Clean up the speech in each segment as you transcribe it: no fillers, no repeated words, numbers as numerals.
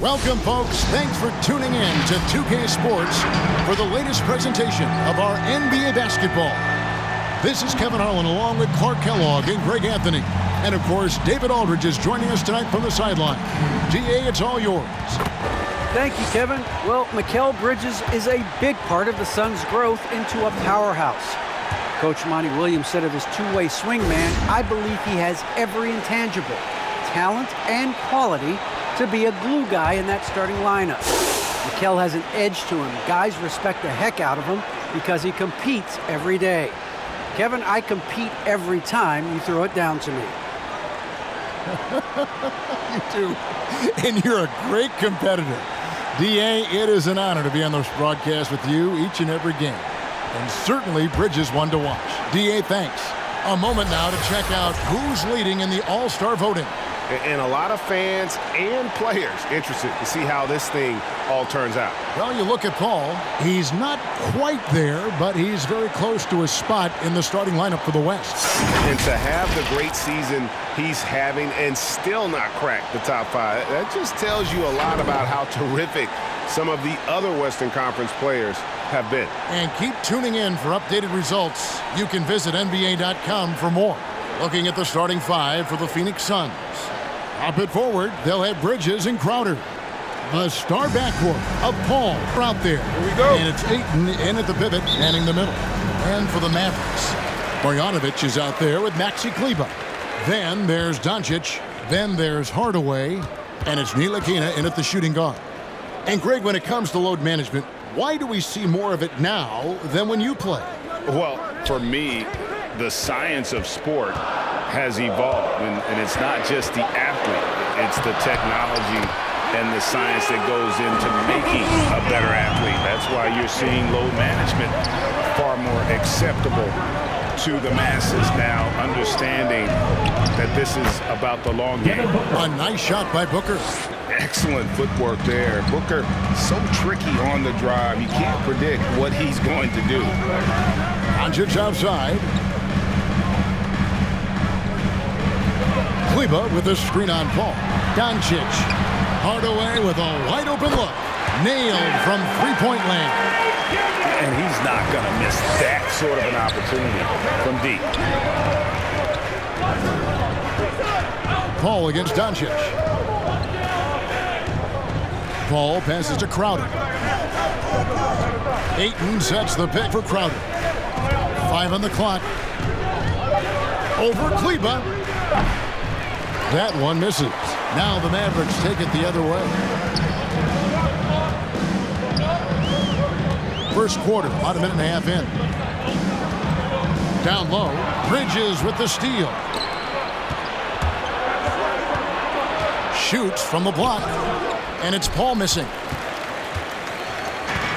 Welcome, folks. Thanks for tuning in to 2K Sports for the latest presentation of our NBA basketball. This is Kevin Harlan along with Clark Kellogg and Greg Anthony. And, of course, David Aldridge is joining us tonight from the sideline. DA, it's all yours. Thank you, Kevin. Well, Mikal Bridges is a big part of the Suns' growth into a powerhouse. Coach Monty Williams said of his two-way swingman, I believe he has every intangible, talent and quality to be a glue guy in that starting lineup. Mikal has an edge to him. Guys respect the heck out of him because he competes every day. Kevin, I compete every time you throw it down to me. You do. And you're a great competitor. DA, it is an honor to be on this broadcast with you each and every game. And certainly Bridges one to watch. DA, thanks. A moment now to check out who's leading in the All-Star voting. And a lot of fans and players interested to see how this thing all turns out. Well, you look at Paul. He's not quite there, but he's very close to his spot in the starting lineup for the West. And to have the great season he's having and still not crack the top five, that just tells you a lot about how terrific some of the other Western Conference players have been. And keep tuning in for updated results. You can visit NBA.com for more. Looking at the starting five for the Phoenix Suns. Up it forward, they'll have Bridges and Crowder. The star backcourt of Paul out there. Here we go. And it's Ayton in at the pivot, manning the middle. And for the Mavericks, Bogdanovic is out there with Maxi Kleber. Then there's Doncic. Then there's Hardaway. And it's Ntilikina in at the shooting guard. And Greg, when it comes to load management, why do we see more of it now than when you play? Well, for me, the science of sport has evolved, and it's not just the athlete, it's the technology and the science that goes into making a better athlete. That's why you're seeing load management far more acceptable to the masses now, understanding that this is about the long game. A nice shot by Booker. Excellent footwork there. Booker, so tricky on the drive. You can't predict what he's going to do. Doncic outside. Kleber with a screen on Paul. Doncic. Hardaway with a wide open look. Nailed from three-point land. And he's not going to miss that sort of an opportunity from deep. Paul against Doncic. Paul passes to Crowder. Ayton sets the pick for Crowder. 5 on the clock. Over Kleber. That one misses. Now the Mavericks take it the other way. First quarter, about a minute and a half in. Down low, Bridges with the steal. Shoots from the block. And it's Paul missing.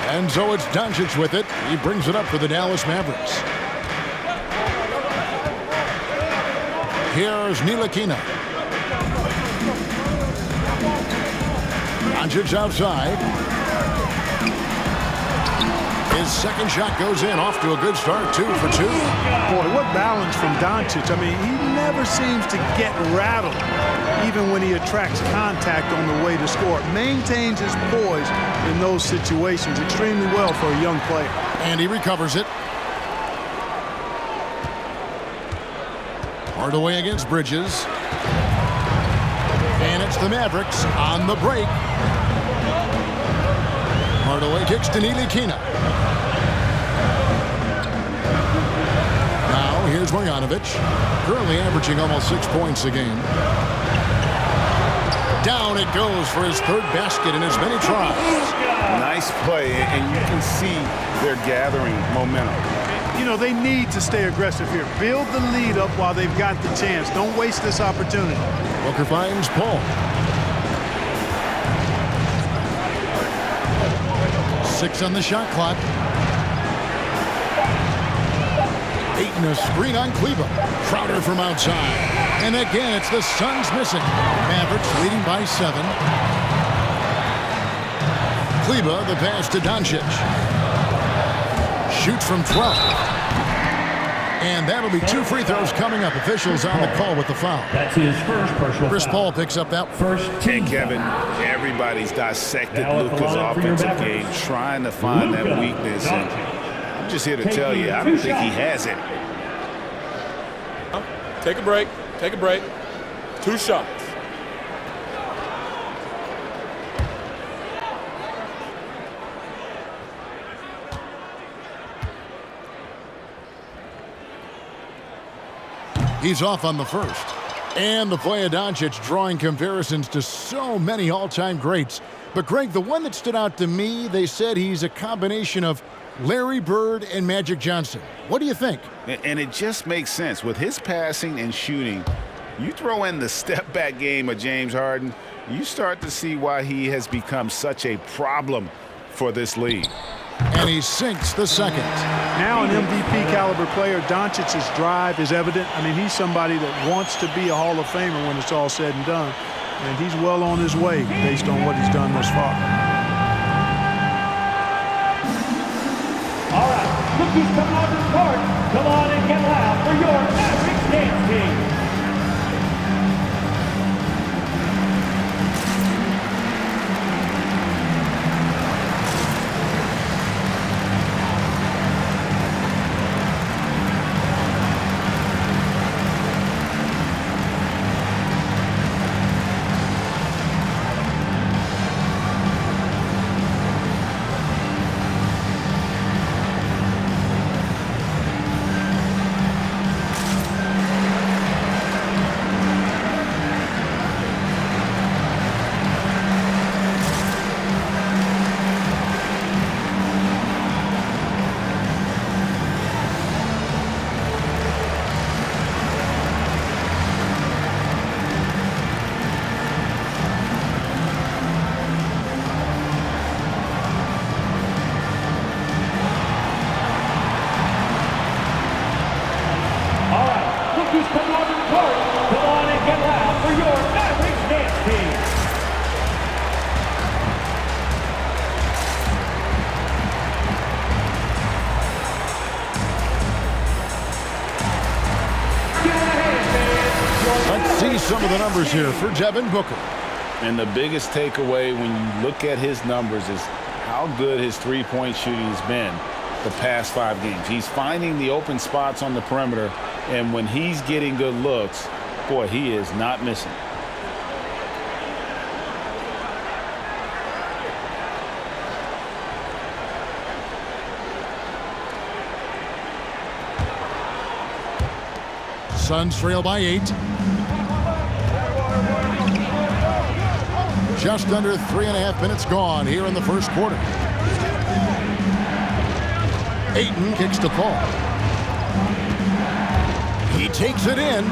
And so it's Doncic with it. He brings it up for the Dallas Mavericks. Here's Ntilikina. Doncic outside. His second shot goes in, off to a good start, 2 for 2. Boy, what balance from Doncic. I mean, he never seems to get rattled, even when he attracts contact on the way to score. Maintains his poise in those situations extremely well for a young player. And he recovers it. Hardaway against Bridges. And it's the Mavericks on the break. Hardaway kicks to Ntilikina. Now here's Bogdanovic, currently averaging almost 6 points a game. Down it goes for his third basket in as many tries. Nice play, and you can see they're gathering momentum. You know, they need to stay aggressive here. Build the lead up while they've got the chance. Don't waste this opportunity. Booker finds Paul. 6 on the shot clock. Ayton a screen on Kleber. Crowder from outside. And again, it's the Suns missing. Mavericks leading by 7. Kleber, the pass to Doncic. Shoots from 12. And that'll be 2 free throws coming up. Officials on the call with the foul. That's his first personal Chris foul. Paul picks up that. First Hey, team. Kevin, everybody's dissected Now at the Luka's line for your offensive Mavericks. game, trying to find that Luka weakness. And Doncic. I'm just here to tell you, I don't think he has it. Take a break. Take a break. 2 shots. He's off on the first. And the play of Doncic drawing comparisons to so many all-time greats. But, Greg, the one that stood out to me, they said he's a combination of Larry Bird and Magic Johnson. What do you think? And it just makes sense. With his passing and shooting, you throw in the step-back game of James Harden, you start to see why he has become such a problem for this league. And he sinks the second. Now an MVP caliber player, Doncic's drive is evident. I mean, he's somebody that wants to be a Hall of Famer when it's all said and done. And he's well on his way based on what he's done thus far. All right, rookies coming on the court. Come on and get loud for your Mavericks dance team. Some of the numbers here for Devin Booker. And the biggest takeaway when you look at his numbers is how good his three-point shooting has been the past 5 games. He's finding the open spots on the perimeter, and when he's getting good looks, boy, he is not missing. Suns trail by 8. Just under 3.5 minutes gone here in the first quarter. Ayton kicks to Paul. He takes it in.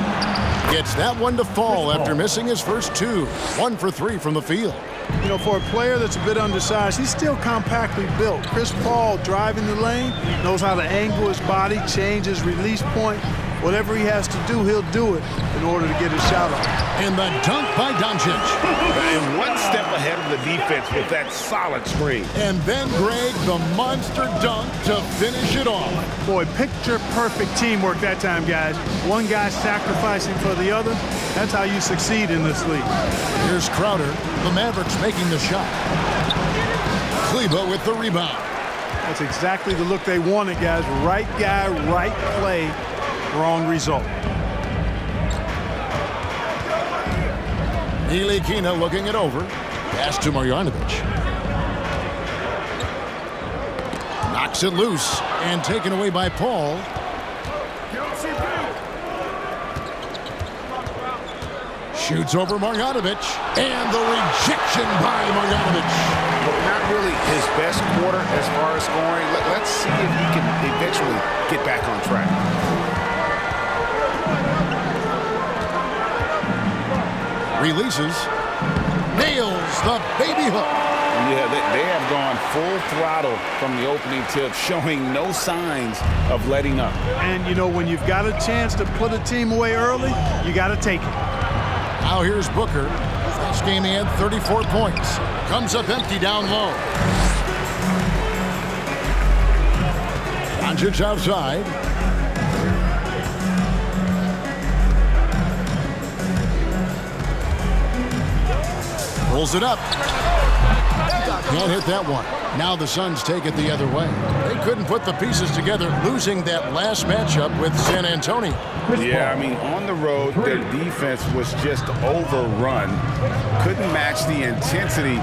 Gets that one to fall after missing his first 2. 1 for 3 from the field. You know, for a player that's a bit undersized, he's still compactly built. Chris Paul driving the lane, knows how to angle his body, change his release point. Whatever he has to do, he'll do it in order to get his shot off. And the dunk by Doncic. And one step ahead of the defense with that solid screen. And then, Greg, the monster dunk to finish it off. Boy, picture-perfect teamwork that time, guys. One guy sacrificing for the other. That's how you succeed in this league. Here's Crowder. The Mavericks making the shot. Kleber with the rebound. That's exactly the look they wanted, guys. Right guy, right play. Wrong result. Ntilikina looking it over. Pass to Marjanovic. Knocks it loose and taken away by Paul. Shoots over Marjanovic. And the rejection by Marjanovic. Not really his best quarter as far as scoring. Let's see if he can eventually get back on track. Releases, nails the baby hook. Yeah, they have gone full throttle from the opening tip, showing no signs of letting up. And, you know, when you've got a chance to put a team away early, you got to take it. Now here's Booker. Last game he had 34 points. Comes up empty down low. Doncic outside. Pulls it up. Can't hit that one. Now the Suns take it the other way. They couldn't put the pieces together, losing that last matchup with San Antonio. Yeah, I mean, on the road, their defense was just overrun. Couldn't match the intensity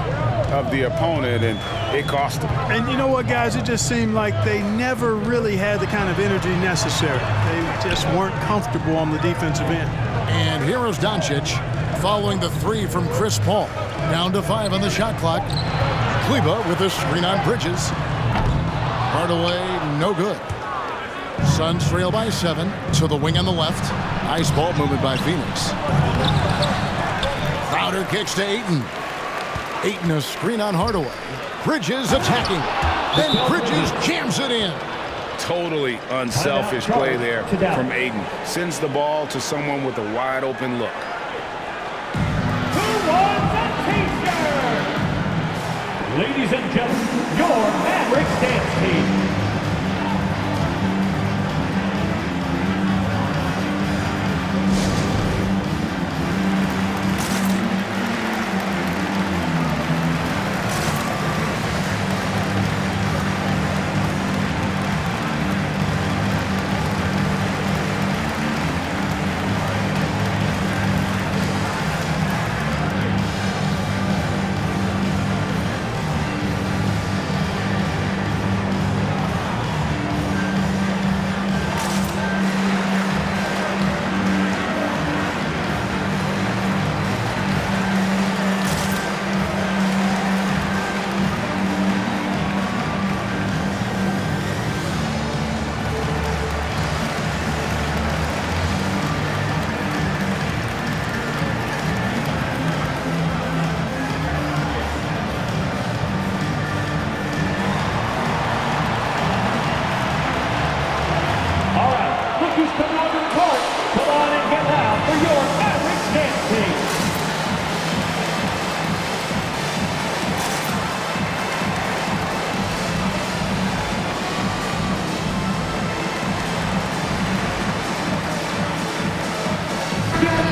of the opponent, and it cost them. And you know what, guys? It just seemed like they never really had the kind of energy necessary. They just weren't comfortable on the defensive end. And here is Doncic following the three from Chris Paul. Down to 5 on the shot clock. Kleba with a screen on Bridges. Hardaway, no good. Suns trail by 7 to the wing on the left. Nice ball movement by Phoenix. Crowder kicks to Ayton. Ayton a screen on Hardaway. Bridges attacking. Then Bridges jams it in. Totally unselfish play there from Ayton. Sends the ball to someone with a wide open look. Who wants a t-shirt? Ladies and gentlemen, your Mavericks dance team.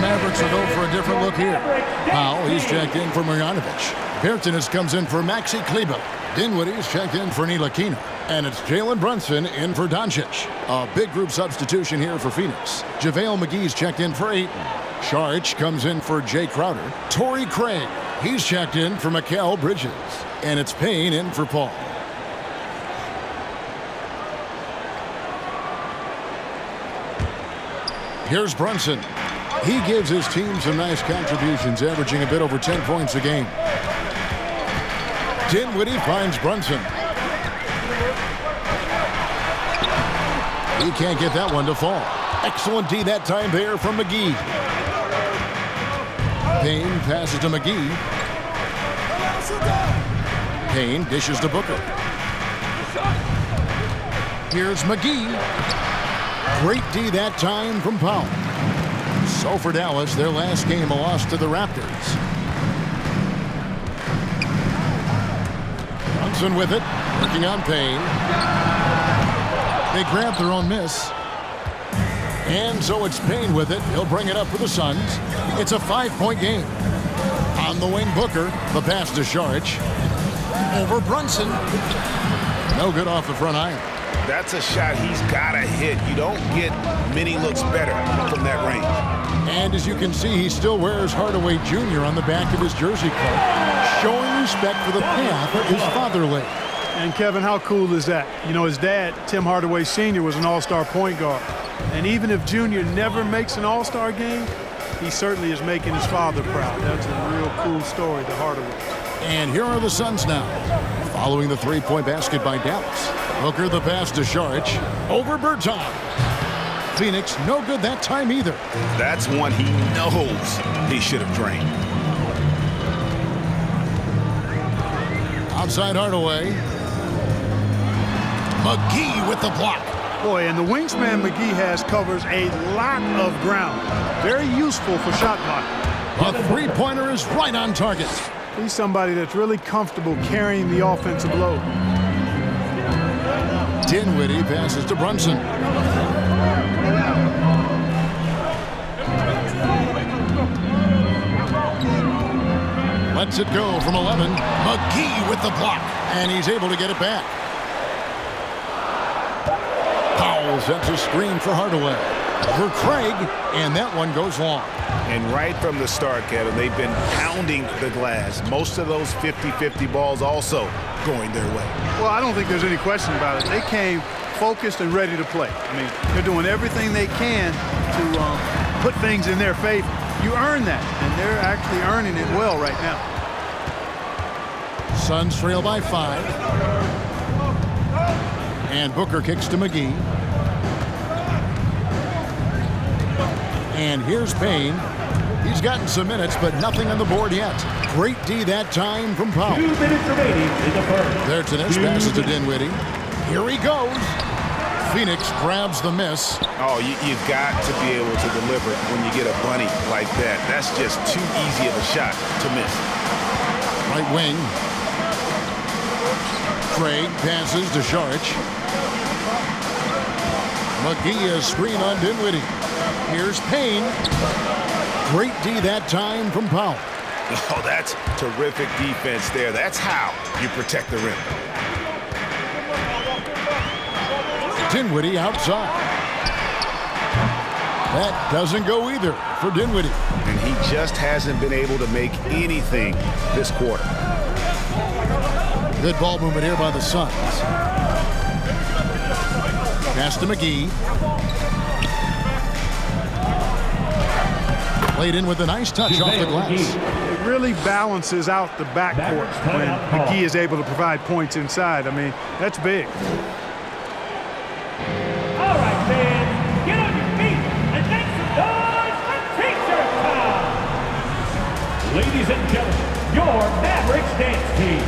Mavericks will go for a different look here. Powell, he's checked in for Marjanovic. Bertanis comes in for Maxi Kleba. Dinwiddie's checked in for Ntilikina. And it's Jalen Brunson in for Doncic. A big group substitution here for Phoenix. JaVale McGee's checked in for Ayton. Saric comes in for Jay Crowder. Torrey Craig, he's checked in for Mikal Bridges. And it's Payne in for Paul. Here's Brunson. He gives his team some nice contributions, averaging a bit over 10 points a game. Dinwiddie finds Brunson. He can't get that one to fall. Excellent D that time there from McGee. Payne passes to McGee. Payne dishes to Booker. Here's McGee. Great D that time from Powell. So for Dallas, their last game a loss to the Raptors. Brunson with it, working on Payne. They grab their own miss. And so it's Payne with it. He'll bring it up for the Suns. It's a 5-point game. On the wing, Booker. The pass to Saric. Over Brunson. No good off the front iron. That's a shot he's got to hit. You don't get many looks better from that range. And as you can see, he still wears Hardaway Jr. on the back of his jersey coat, showing respect for the path that his father laid. And Kevin, how cool is that? You know, his dad, Tim Hardaway Sr., was an all-star point guard. And even if Junior never makes an all-star game, he certainly is making his father proud. That's a real cool story, the Hardaway. And here are the Suns now, following the three-point basket by Dallas. Booker the pass to Saric, over Berton. Phoenix, no good that time either. That's one he knows he should have drained. Outside Hardaway. McGee with the block. Boy, and the wingspan McGee has covers a lot of ground. Very useful for shot blocking. A three-pointer is right on target. He's somebody that's really comfortable carrying the offensive load. Dinwiddie passes to Brunson. Lets it go from 11. McGee with the block, and he's able to get it back. Powell sets a screen for Hardaway. For Craig, and that one goes long. And right from the start, Kevin, they've been pounding the glass. Most of those 50-50 balls also going their way. Well, I don't think there's any question about it. They came focused and ready to play. I mean, they're doing everything they can to put things in their favor. You earn that, and they're actually earning it well right now. Suns trail by 5. And Booker kicks to McGee. And here's Payne. He's gotten some minutes, but nothing on the board yet. Great D that time from Powell. 2 minutes remaining in the first. There's passes to Dinwiddie. Here he goes. Phoenix grabs the miss. Oh, you've got to be able to deliver when you get a bunny like that. That's just too easy of a shot to miss. Right wing. Craig passes to Saric. McGee is screen on Dinwiddie. Here's Payne. Great D that time from Powell. Oh, that's terrific defense there. That's how you protect the rim. Dinwiddie outside. That doesn't go either for Dinwiddie. And he just hasn't been able to make anything this quarter. Good ball movement here by the Suns. Pass to McGee. Played in with a nice touch off the glass. It really balances out the backcourt when McGee is able to provide points inside. I mean, that's big. All right, fans, get on your feet and make some noise for Teacher Time. Ladies and gentlemen, your Mavericks dance team.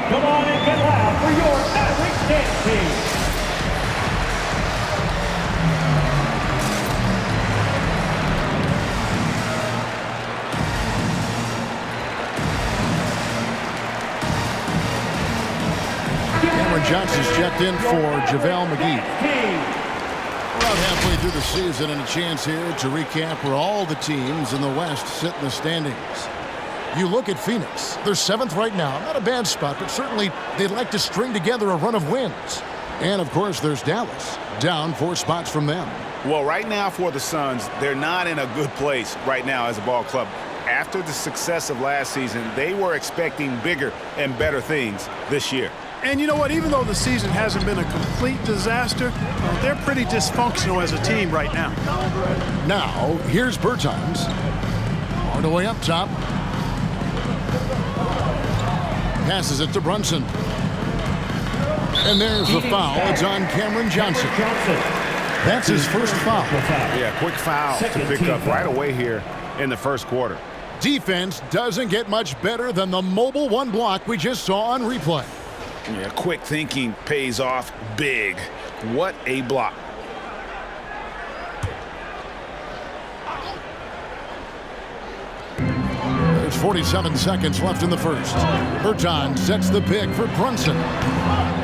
Come on and get loud for your Mavericks dance team. Cameron Johnson's checked in for JaVale McGee. About halfway through the season and a chance here to recap where all the teams in the West sit in the standings. You look at Phoenix. They're 7th right now. Not a bad spot, but certainly they'd like to string together a run of wins. And, of course, there's Dallas, down 4 spots from them. Well, right now for the Suns, they're not in a good place right now as a ball club. After the success of last season, they were expecting bigger and better things this year. And you know what? Even though the season hasn't been a complete disaster, they're pretty dysfunctional as a team right now. Now, here's Bertans. Hardaway up top. Passes it to Brunson. And there's the foul. It's on Cameron Johnson. That's his first foul. Yeah, quick foul to pick up right away here in the first quarter. Defense doesn't get much better than the mobile one block we just saw on replay. Yeah, quick thinking pays off big. What a block. There's 47 seconds left in the first. Bertans sets the pick for Brunson.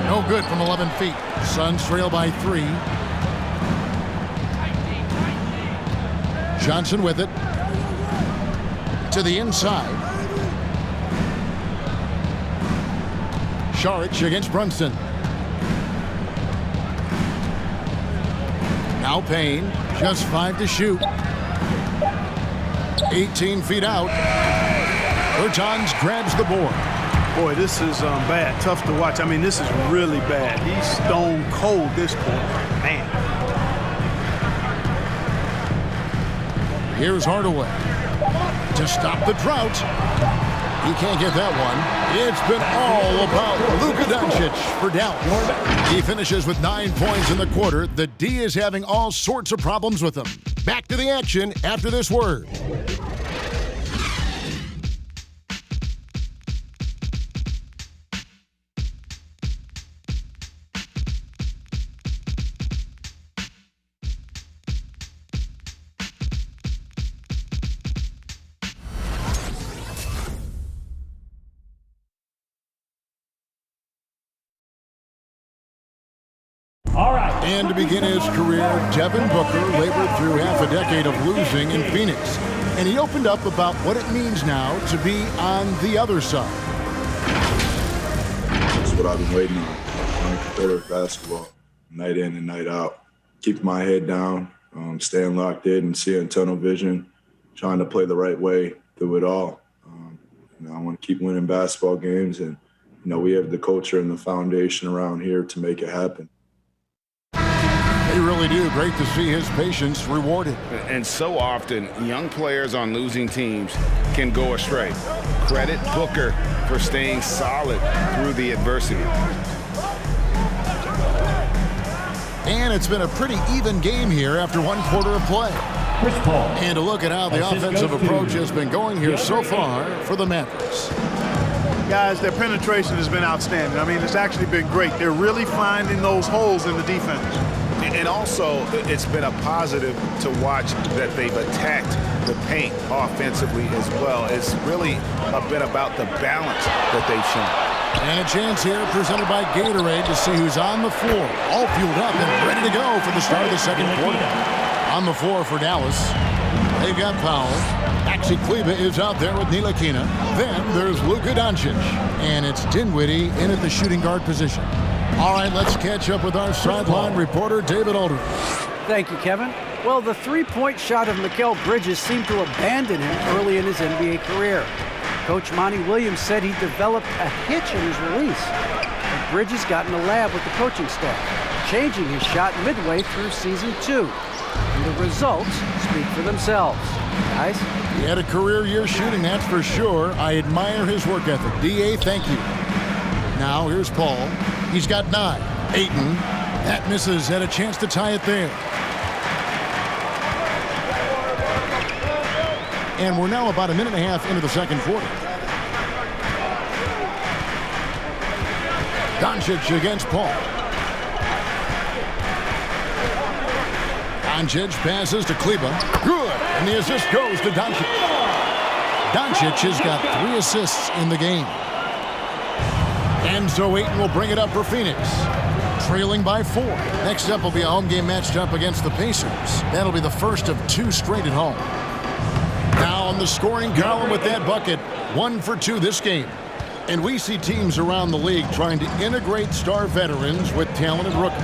No good from 11 feet. Suns trail by 3. Johnson with it. To the inside. Saric against Brunson. Now Payne, just 5 to shoot. 18 feet out. Bertans grabs the board. Boy, this is bad. Tough to watch. I mean, this is really bad. He's stone cold this quarter. Man. Here's Hardaway to stop the drought. He can't get that one. It's been all about Luka Doncic for Dallas. He finishes with 9 points in the quarter. The D is having all sorts of problems with him. Back to the action after this word. All right. And to begin his career, Devin Booker labored through half a decade of losing in Phoenix. And he opened up about what it means now to be on the other side. That's what I've been waiting on. Playing competitive basketball, night in and night out. Keeping my head down, staying locked in and seeing tunnel vision, trying to play the right way through it all. I want to keep winning basketball games, and we have the culture and the foundation around here to make it happen. They really do. Great to see his patience rewarded. And so often, young players on losing teams can go astray. Credit Booker for staying solid through the adversity. And it's been a pretty even game here after one quarter of play. Chris Paul. And to look at how the offensive approach has been going here so far for the Mavericks. Guys, their penetration has been outstanding. I mean, it's actually been great. They're really finding those holes in the defense. And also, it's been a positive to watch that they've attacked the paint offensively as well. It's really been about the balance that they've shown. And a chance here presented by Gatorade to see who's on the floor. All fueled up and ready to go for the start of the second quarter. On the floor for Dallas, they've got Powell. Maxi Kleber is out there with Ntilikina. Then there's Luka Doncic. And it's Dinwiddie in at the shooting guard position. All right, let's catch up with our sideline reporter, David Aldridge. Thank you, Kevin. Well, the three-point shot of Mikal Bridges seemed to abandon him early in his NBA career. Coach Monty Williams said he developed a hitch in his release. But Bridges got in the lab with the coaching staff, changing his shot midway through season 2. And the results speak for themselves. Guys? He had a career year shooting, that's for sure. I admire his work ethic. D.A., thank you. Now, here's Paul. He's got 9. Ayton. That misses. Had a chance to tie it there. And we're now about a minute and a half into the second quarter. Doncic against Paul. Doncic passes to Kleber. Good. And the assist goes to Doncic. Doncic has got 3 assists in the game. And so Ayton will bring it up for Phoenix. Trailing by 4. Next up will be a home game matched up against the Pacers. That'll be the first of 2 straight at home. Now on the scoring column with that bucket, 1 for 2 this game. And we see teams around the league trying to integrate star veterans with talented rookies.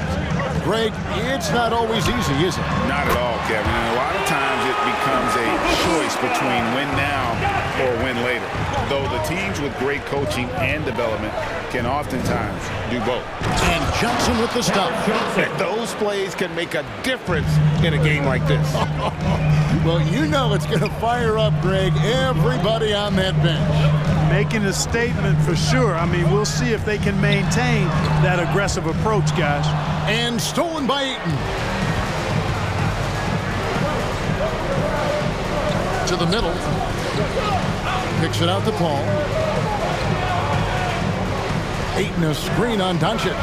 Greg, it's not always easy, is it? Not at all, Kevin. And a lot of times it becomes a choice between win now or win later. Though the teams with great coaching and development can oftentimes do both. And Johnson with the stop. Those plays can make a difference in a game like this. Well, you know it's going to fire up, Greg, everybody on that bench. Making a statement for sure. I mean, we'll see if they can maintain that aggressive approach, guys. And stolen by Ayton. To the middle. Picks it out to Paul. Ayton a screen on Doncic.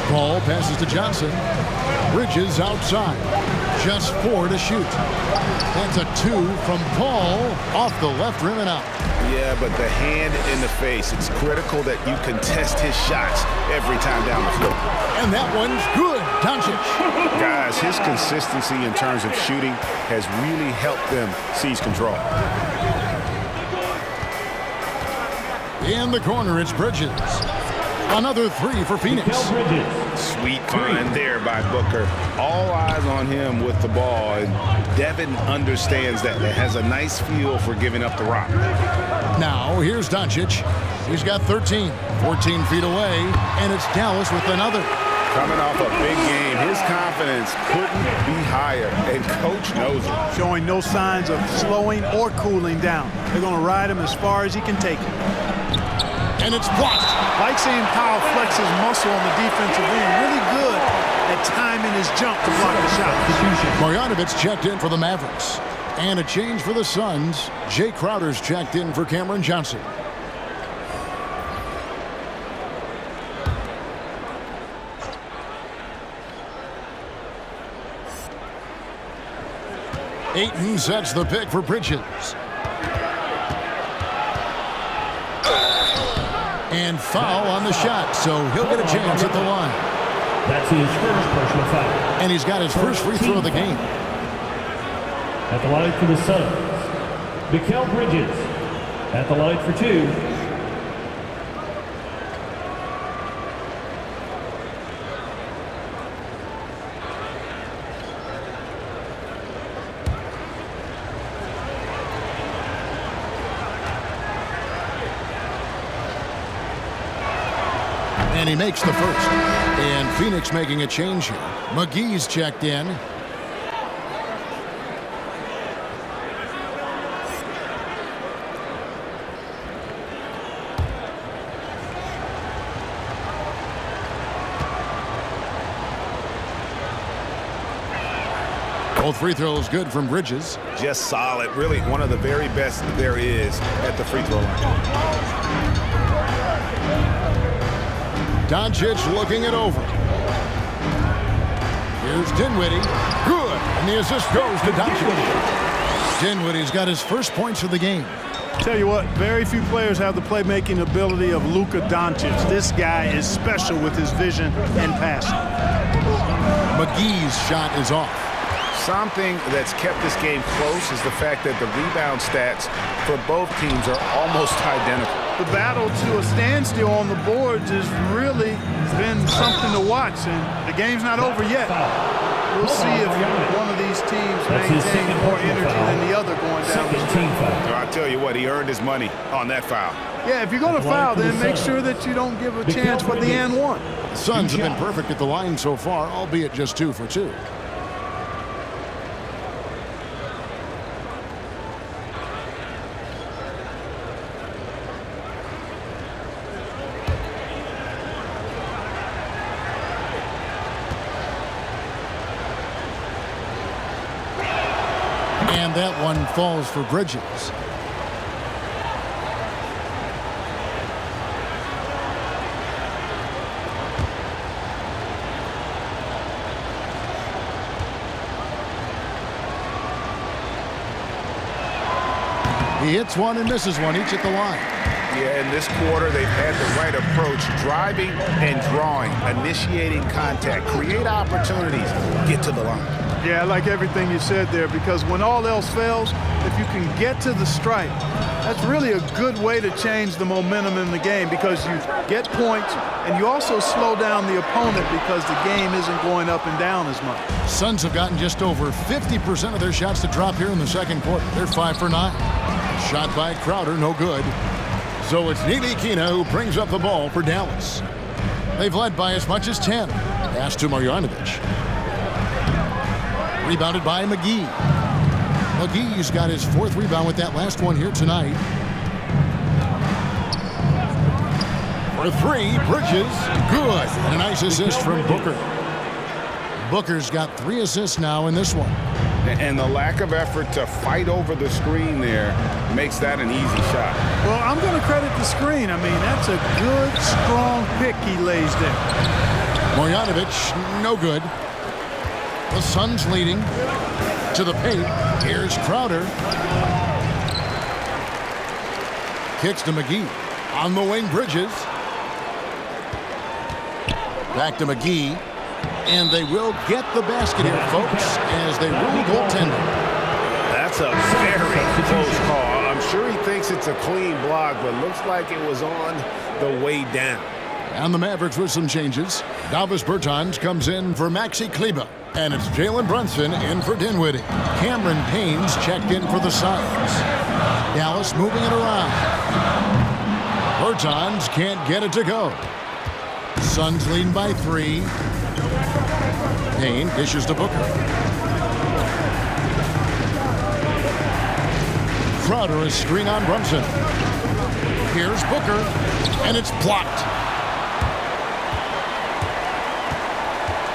Paul passes to Johnson. Bridges outside. Just 4 to shoot. That's a 2 from Paul off the left rim and out. Yeah, but the hand in the face, it's critical that you contest his shots every time down the floor. And that one's good. Doncic. Guys, his consistency in terms of shooting has really helped them seize control. In the corner, it's Bridges. Another three for Phoenix. Mikal Bridges. Sweet find there by Booker. All eyes on him with the ball, and Devin understands that. It has a nice feel for giving up the rock. Now, here's Doncic. He's got 13, 14 feet away, and it's Dallas with another. Coming off a big game, his confidence couldn't be higher, and Coach knows it. Showing no signs of slowing or cooling down. They're going to ride him as far as he can take it. And it's blocked. Like seeing Powell flex his muscle on the defensive end. Really good at timing his jump to block the shot. Marjanovic checked in for the Mavericks. And a change for the Suns. Jay Crowder's checked in for Cameron Johnson. Ayton sets the pick for Bridges. And foul on the shot, so he'll get a chance at the line. That's his first personal foul. And he's got his first free throw of the game. At the line for the Suns, Mikal Bridges. At the line for two. And he makes the first. And Phoenix making a change here. McGee's checked in. Both free throws good from Bridges. Just solid. Really one of the very best there is at the free throw line. Doncic looking it over. Here's Dinwiddie. Good. And the assist goes to Doncic. Dinwiddie's got his first points of the game. Tell you what, very few players have the playmaking ability of Luka Doncic. This guy is special with his vision and passing. McGee's shot is off. Something that's kept this game close is the fact that the rebound stats for both teams are almost identical. The battle to a standstill on the boards has really been something to watch, and the game's not over yet. We'll see if one of these teams maintains more energy than the other going down the street. So I tell you what, he earned his money on that foul. Yeah, if you're going to foul, then make sure that you don't give a chance for the and one. The Suns have been perfect at the line so far, albeit just 2 for 2. And that one falls for Bridges. He hits one and misses one, each at the line. Yeah, in this quarter, they've had the right approach, driving and drawing, initiating contact, create opportunities, get to the line. Yeah, I like everything you said there, because when all else fails, if you can get to the stripe, that's really a good way to change the momentum in the game, because you get points and you also slow down the opponent because the game isn't going up and down as much. Suns have gotten just over 50% of their shots to drop here in the second quarter. They're 5 for 9. Shot by Crowder, no good. So it's Ntilikina who brings up the ball for Dallas. They've led by as much as 10. Pass to Marjanovic. Rebounded by McGee. McGee's got his 4th rebound with that last one here tonight. For 3, Bridges, good. And a nice assist from Booker. Booker's got 3 assists now in this one. And the lack of effort to fight over the screen there makes that an easy shot. Well, I'm going to credit the screen. I mean, that's a good, strong pick he lays there. Marjanovic, no good. The Suns leading to the paint. Here's Crowder. Kicks to McGee. On the wing, Bridges. Back to McGee. And they will get the basket here, folks, as they rule goaltending. That's a very close call. I'm sure he thinks it's a clean block, but looks like it was on the way down. And the Mavericks with some changes. Davis Bertans comes in for Maxi Kleber. And it's Jalen Brunson in for Dinwiddie. Cameron Payne's checked in for the Suns. Dallas moving it around. Bertans can't get it to go. Suns leading by 3. Payne dishes to Booker. Crowder is screen on Brunson. Here's Booker, and it's blocked.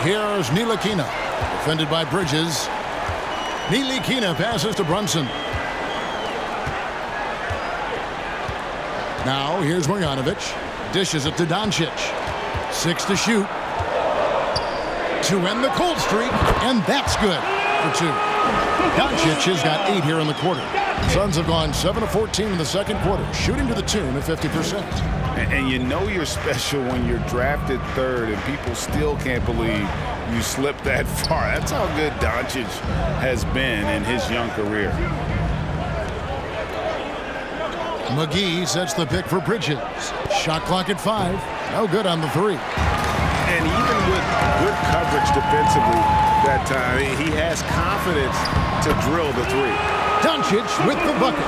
Here's Ntilikina, defended by Bridges. Ntilikina passes to Brunson. Now here's Marjanovic. Dishes it to Doncic. 6 to shoot. To end the cold streak, and that's good for 2. Doncic has got 8 here in the quarter. Suns have gone 7 of 14 in the second quarter, shooting to the tune of 50%. And you know you're special when you're drafted 3rd and people still can't believe you slipped that far. That's how good Doncic has been in his young career. McGee sets the pick for Bridges. Shot clock at 5. No good on the 3. And even with good coverage defensively that time, he has confidence to drill the 3. Doncic with the bucket.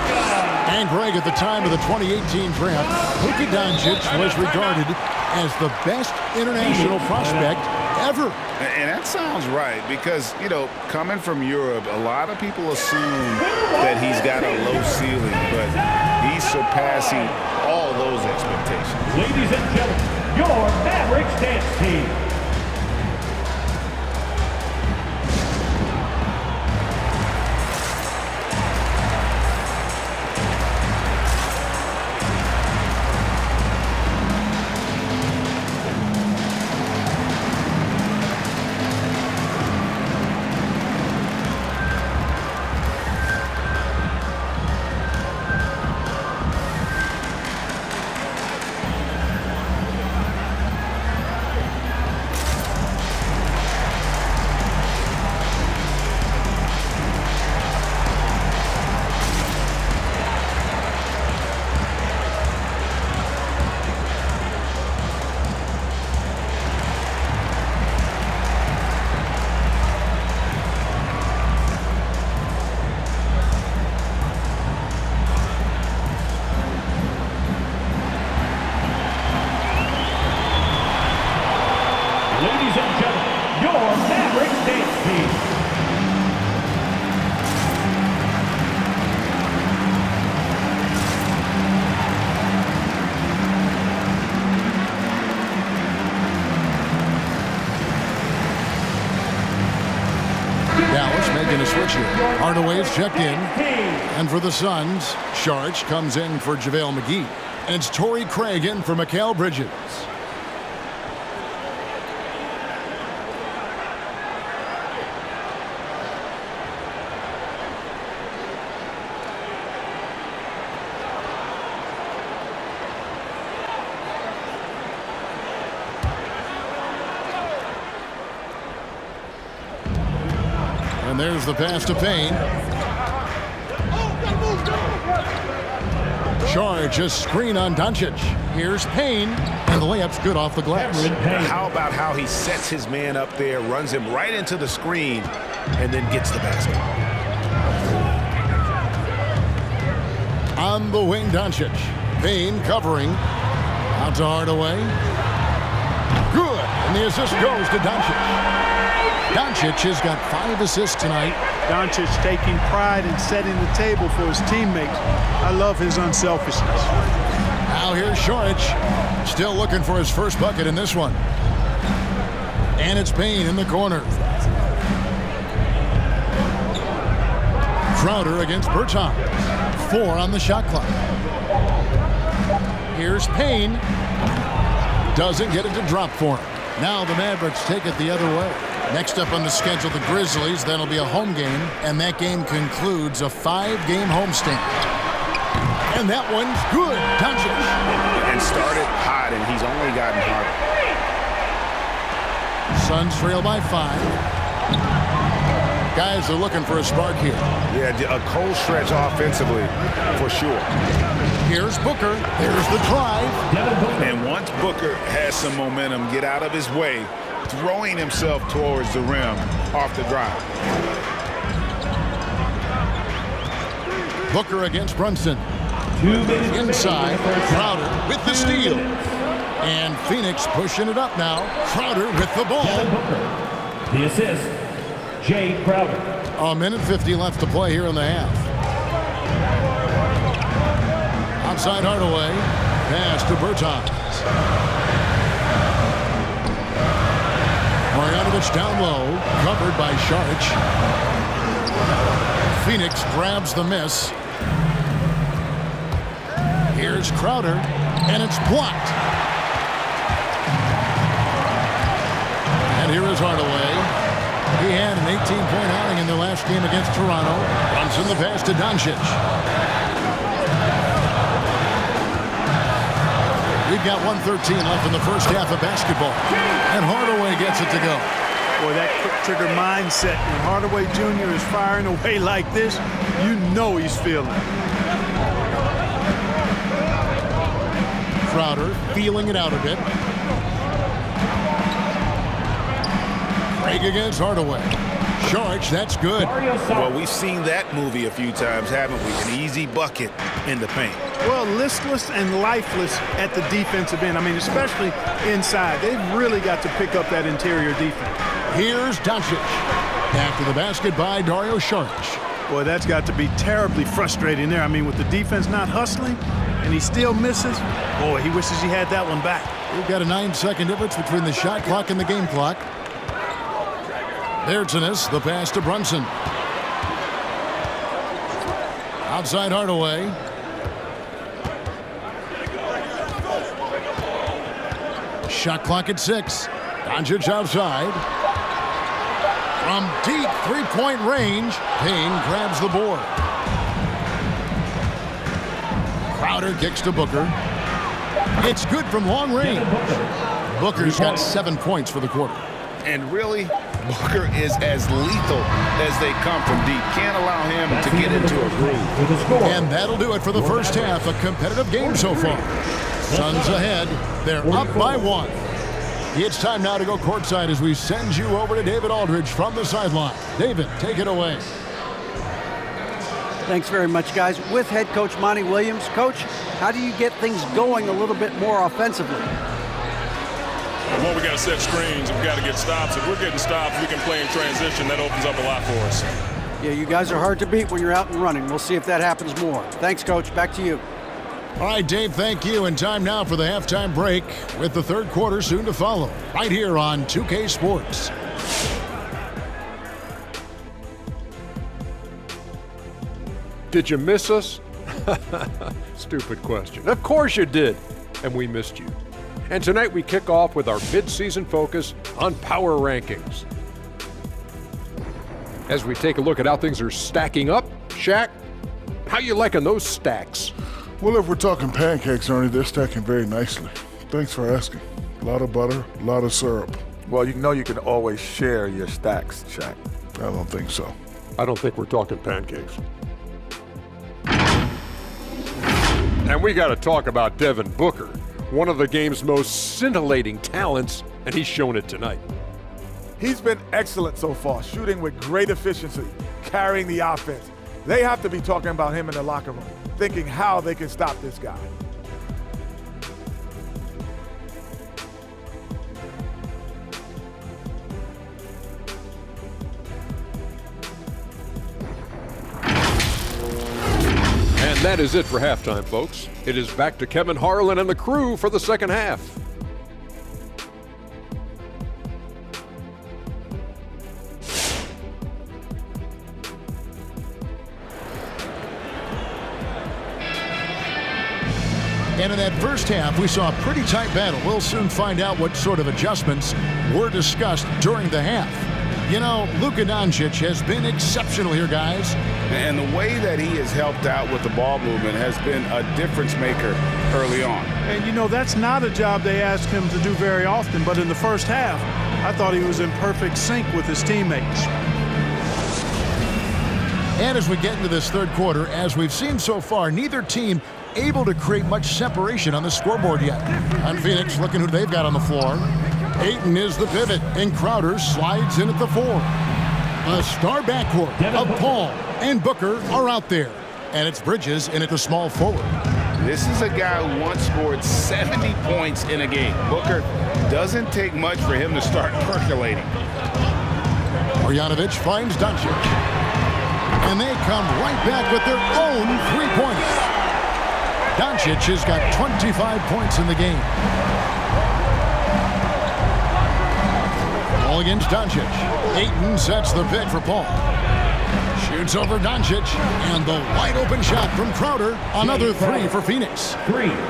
And Greg, at the time of the 2018 draft, Luka Doncic was regarded as the best international prospect ever. And that sounds right because, you know, coming from Europe, a lot of people assume that he's got a low ceiling, but he's surpassing all those expectations. Ladies and gentlemen, your Mavericks dance team. Ladies and gentlemen, your Mavericks dance team. Dallas making a switch here. Hardaway's checked in. And for the Suns, Sharch comes in for JaVale McGee. And it's Torrey Craig in for Mikal Bridges. And there's the pass to Payne. Charge a screen on Doncic. Here's Payne, and the layup's good off the glass. How about how he sets his man up there, runs him right into the screen, and then gets the basket. On the wing, Doncic. Payne covering. Out to Hardaway. Good, and the assist goes to Doncic. Doncic has got 5 assists tonight. Doncic taking pride in setting the table for his teammates. I love his unselfishness. Now here's Sharch, still looking for his first bucket in this one. And it's Payne in the corner. Crowder against Bertans. 4 on the shot clock. Here's Payne. Doesn't get it to drop for him. Now the Mavericks take it the other way. Next up on the schedule, the Grizzlies. That'll be a home game, and that game concludes a 5-game homestand. And that one's good. Doncic. And started hot, and he's only gotten harder. Suns trail by 5. Guys are looking for a spark here. Yeah, a cold stretch offensively, for sure. Here's Booker. There's the drive. And once Booker has some momentum, get out of his way, throwing himself towards the rim off the drive. Booker against Brunson. 2 minutes Inside, Crowder with the steal. And Phoenix pushing it up now. Crowder with the ball. Devin Booker. The assist, Jay Crowder. A minute 50 left to play here in the half. Outside Hardaway. Pass to Bertans. Marjanovic down low. Covered by Saric. Phoenix grabs the miss. Here's Crowder. And it's blocked. And here is Hardaway. He had an 18-point outing in the last game against Toronto. Runs in the pass to Doncic. We've got 1:13 left in the first half of basketball. And Hardaway gets it to go. Boy, that quick trigger mindset. When Hardaway Jr. is firing away like this, you know he's feeling it. Crowder feeling it out a bit. Craig against Hardaway. Saric, that's good. Well, we've seen that movie a few times, haven't we? An easy bucket in the paint. Well, listless and lifeless at the defensive end. I mean, especially inside. They've really got to pick up that interior defense. Here's Doncic. Back to the basket by Dario Saric. Boy, that's got to be terribly frustrating there. I mean, with the defense not hustling and he still misses, boy, he wishes he had that one back. We've got a 9-second difference between the shot clock and the game clock. There's the pass to Brunson. Outside Hardaway. Shot clock at 6. Doncic outside. From deep three-point range, Payne grabs the board. Crowder kicks to Booker. It's good from long range. Booker's got 7 points for the quarter. And really, Booker is as lethal as they come from deep. Can't allow him to get into a groove. And that'll do it for the first half. A competitive game so far. Suns ahead. They're up by 1. It's time now to go courtside as we send you over to David Aldridge from the sideline. David, take it away. Thanks very much, guys. With head coach Monty Williams. Coach, how do you get things going a little bit more offensively? Well, we got to set screens. We've got to get stops. If we're getting stops, we can play in transition. That opens up a lot for us. Yeah, you guys are hard to beat when you're out and running. We'll see if that happens more. Thanks, Coach. Back to you. All right, Dave, thank you. And time now for the halftime break with the third quarter soon to follow. Right here on 2K Sports. Did you miss us? Stupid question. Of course you did. And we missed you. And tonight we kick off with our mid-season focus on power rankings. As we take a look at how things are stacking up, Shaq, how you liking those stacks? Well, if we're talking pancakes, Ernie, they're stacking very nicely. Thanks for asking. A lot of butter, a lot of syrup. Well, you know you can always share your stacks, Shaq. I don't think so. I don't think we're talking pancakes. And we got to talk about Devin Booker, one of the game's most scintillating talents, and he's shown it tonight. He's been excellent so far, shooting with great efficiency, carrying the offense. They have to be talking about him in the locker room, thinking how they can stop this guy. And that is it for halftime, folks. It is back to Kevin Harlan and the crew for the second half. And in that first half, we saw a pretty tight battle. We'll soon find out what sort of adjustments were discussed during the half. You know, Luka Doncic has been exceptional here, guys. And the way that he has helped out with the ball movement has been a difference maker early on. And, you know, that's not a job they ask him to do very often, but in the first half, I thought he was in perfect sync with his teammates. And as we get into this third quarter, as we've seen so far, neither team able to create much separation on the scoreboard yet. On Phoenix, looking who they've got on the floor. Ayton is the pivot, and Crowder slides in at the 4. A star backcourt of Paul and Booker are out there. And it's Bridges in at the small forward. This is a guy who once scored 70 points in a game. Booker doesn't take much for him to start percolating. Marjanovic finds Doncic. And they come right back with their own three-pointer. Doncic has got 25 points in the game. Ball against Doncic. Ayton sets the pick for Paul. Shoots over Doncic, and the wide-open shot from Crowder. Another 3 for Phoenix.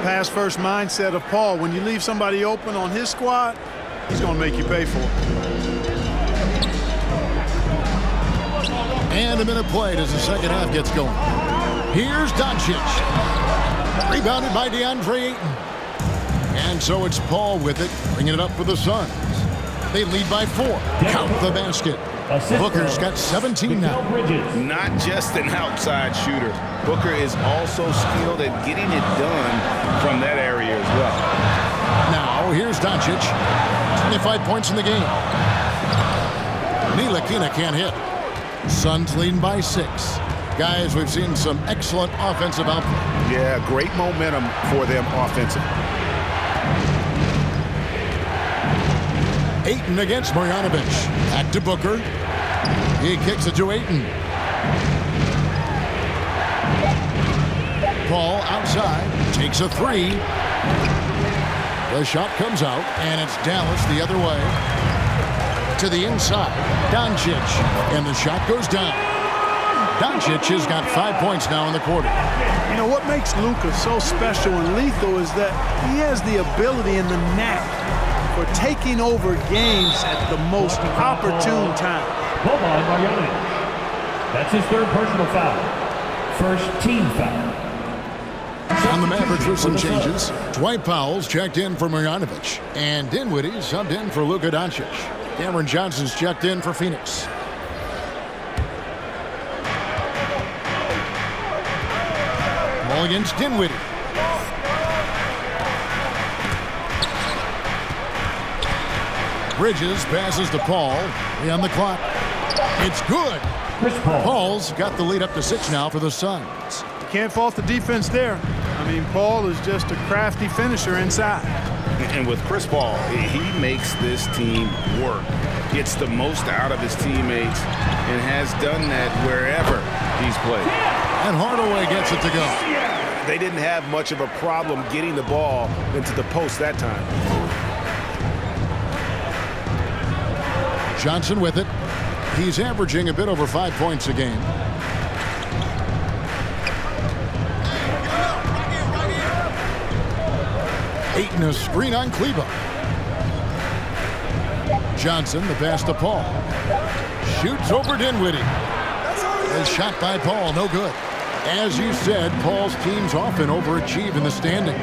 Pass-first mindset of Paul. When you leave somebody open on his squad, he's going to make you pay for it. And a minute played as the second half gets going. Here's Doncic. Rebounded by DeAndre Ayton. And so it's Paul with it, bringing it up for the Suns. They lead by 4. Count the basket. Booker's got 17 now. Not just an outside shooter. Booker is also skilled at getting it done from that area as well. Now, here's Doncic. 25 points in the game. Ntilikina can't hit. Suns leading by 6. Guys, we've seen some excellent offensive output. Yeah, great momentum for them offensively. Ayton against Marjanovic. Back to Booker. He kicks it to Ayton. Paul outside. Takes a 3. The shot comes out, and it's Dallas the other way. To the inside. Doncic. And the shot goes down. Doncic has got 5 points now in the quarter. You know, what makes Luka so special and lethal is that he has the ability and the knack for taking over games at the most opportune time. Boban Marjanovic. That's his third personal foul. First team foul. On the Mavericks with some changes. Dwight Powell's checked in for Marjanovic. And Dinwiddie subbed in for Luka Doncic. Cameron Johnson's checked in for Phoenix. Ball against Dinwiddie. Bridges passes to Paul. On the clock. It's good. Paul's got the lead up to 6 now for the Suns. You can't fault the defense there. I mean, Paul is just a crafty finisher inside. And with Chris Paul, he makes this team work. Gets the most out of his teammates and has done that wherever he's played. And Hardaway gets it to go. They didn't have much of a problem getting the ball into the post that time. Johnson with it. He's averaging a bit over 5 points a game. Ayton a screen on Kleber. Johnson the pass to Paul. Shoots over Dinwiddie. A shot by Paul, no good. As you said, Paul's teams often overachieve in the standings.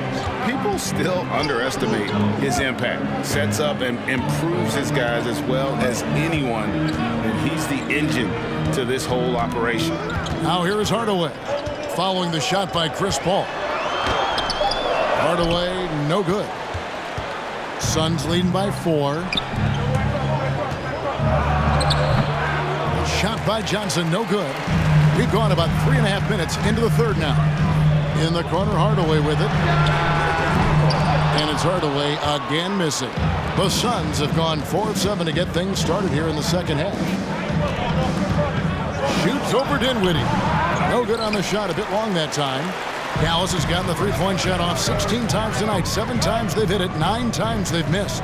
People still underestimate his impact. Sets up and improves his guys as well as anyone. And he's the engine to this whole operation. Now here is Hardaway. Following the shot by Chris Paul. Hardaway, no good. Suns leading by 4. Shot by Johnson, no good. We've gone about 3.5 minutes into the third now. In the corner, Hardaway with it. And it's Hardaway again missing. The Suns have gone 4 of 7 to get things started here in the second half. Shoots over Dinwiddie. No good on the shot, a bit long that time. Dallas has gotten the three-point shot off 16 times tonight. 7 times they've hit it, 9 times they've missed.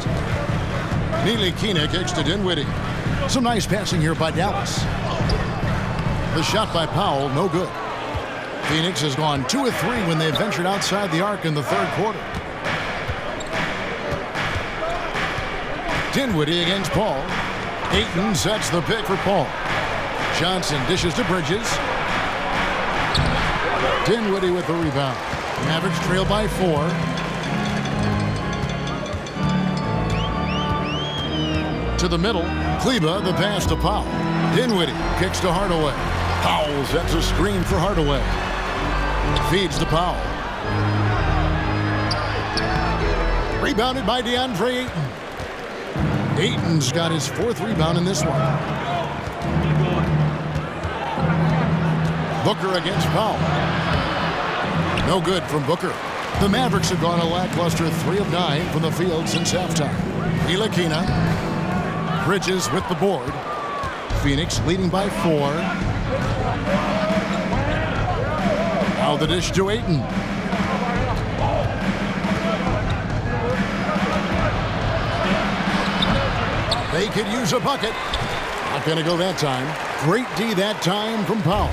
Ntilikina kicks to Dinwiddie. Some nice passing here by Dallas. The shot by Powell, no good. Phoenix has gone 2 of 3 when they ventured outside the arc in the third quarter. Dinwiddie against Paul. Ayton sets the pick for Paul. Johnson dishes to Bridges. Dinwiddie with the rebound. Mavericks trail by 4. To the middle. Kleber the pass to Powell. Dinwiddie kicks to Hardaway. Powell sets a screen for Hardaway. Feeds to Powell. Rebounded by DeAndre Ayton. Ayton's got his 4th rebound in this one. Booker against Powell. No good from Booker. The Mavericks have gone a lackluster 3 of 9 from the field since halftime. Ntilikina. Bridges with the board. Phoenix leading by 4. Now the dish to Ayton. They could use a bucket. Not going to go that time. Great D that time from Powell.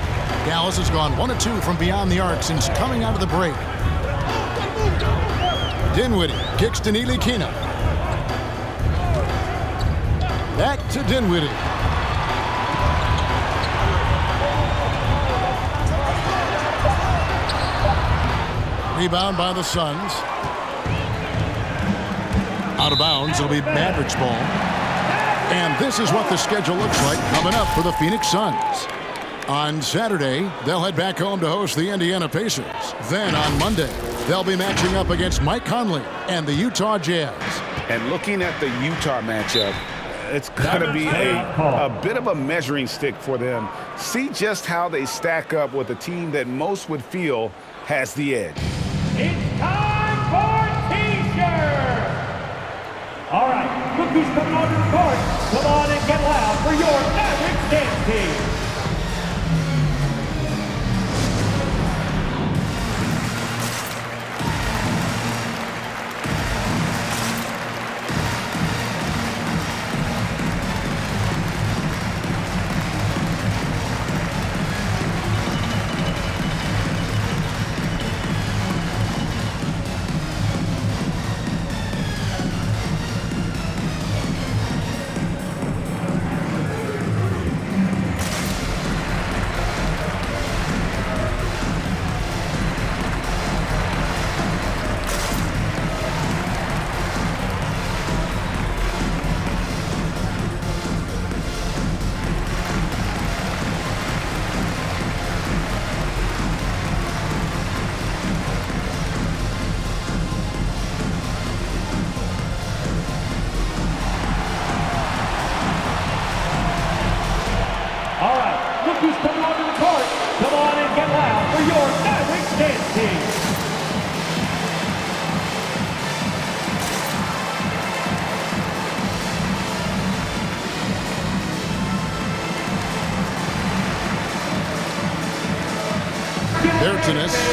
Dallas has gone 1 of 2 from beyond the arc since coming out of the break. Dinwiddie kicks to Ntilikina. Back to Dinwiddie. Rebound by the Suns. Out of bounds. It'll be Mavericks ball. And this is what the schedule looks like coming up for the Phoenix Suns. On Saturday, they'll head back home to host the Indiana Pacers. Then on Monday, they'll be matching up against Mike Conley and the Utah Jazz. And looking at the Utah matchup, it's going to be a bit of a measuring stick for them. See just how they stack up with a team that most would feel has the edge. It's time for T-shirt! All right, look who's coming onto the court. Come on and get loud for your Mavericks dance team.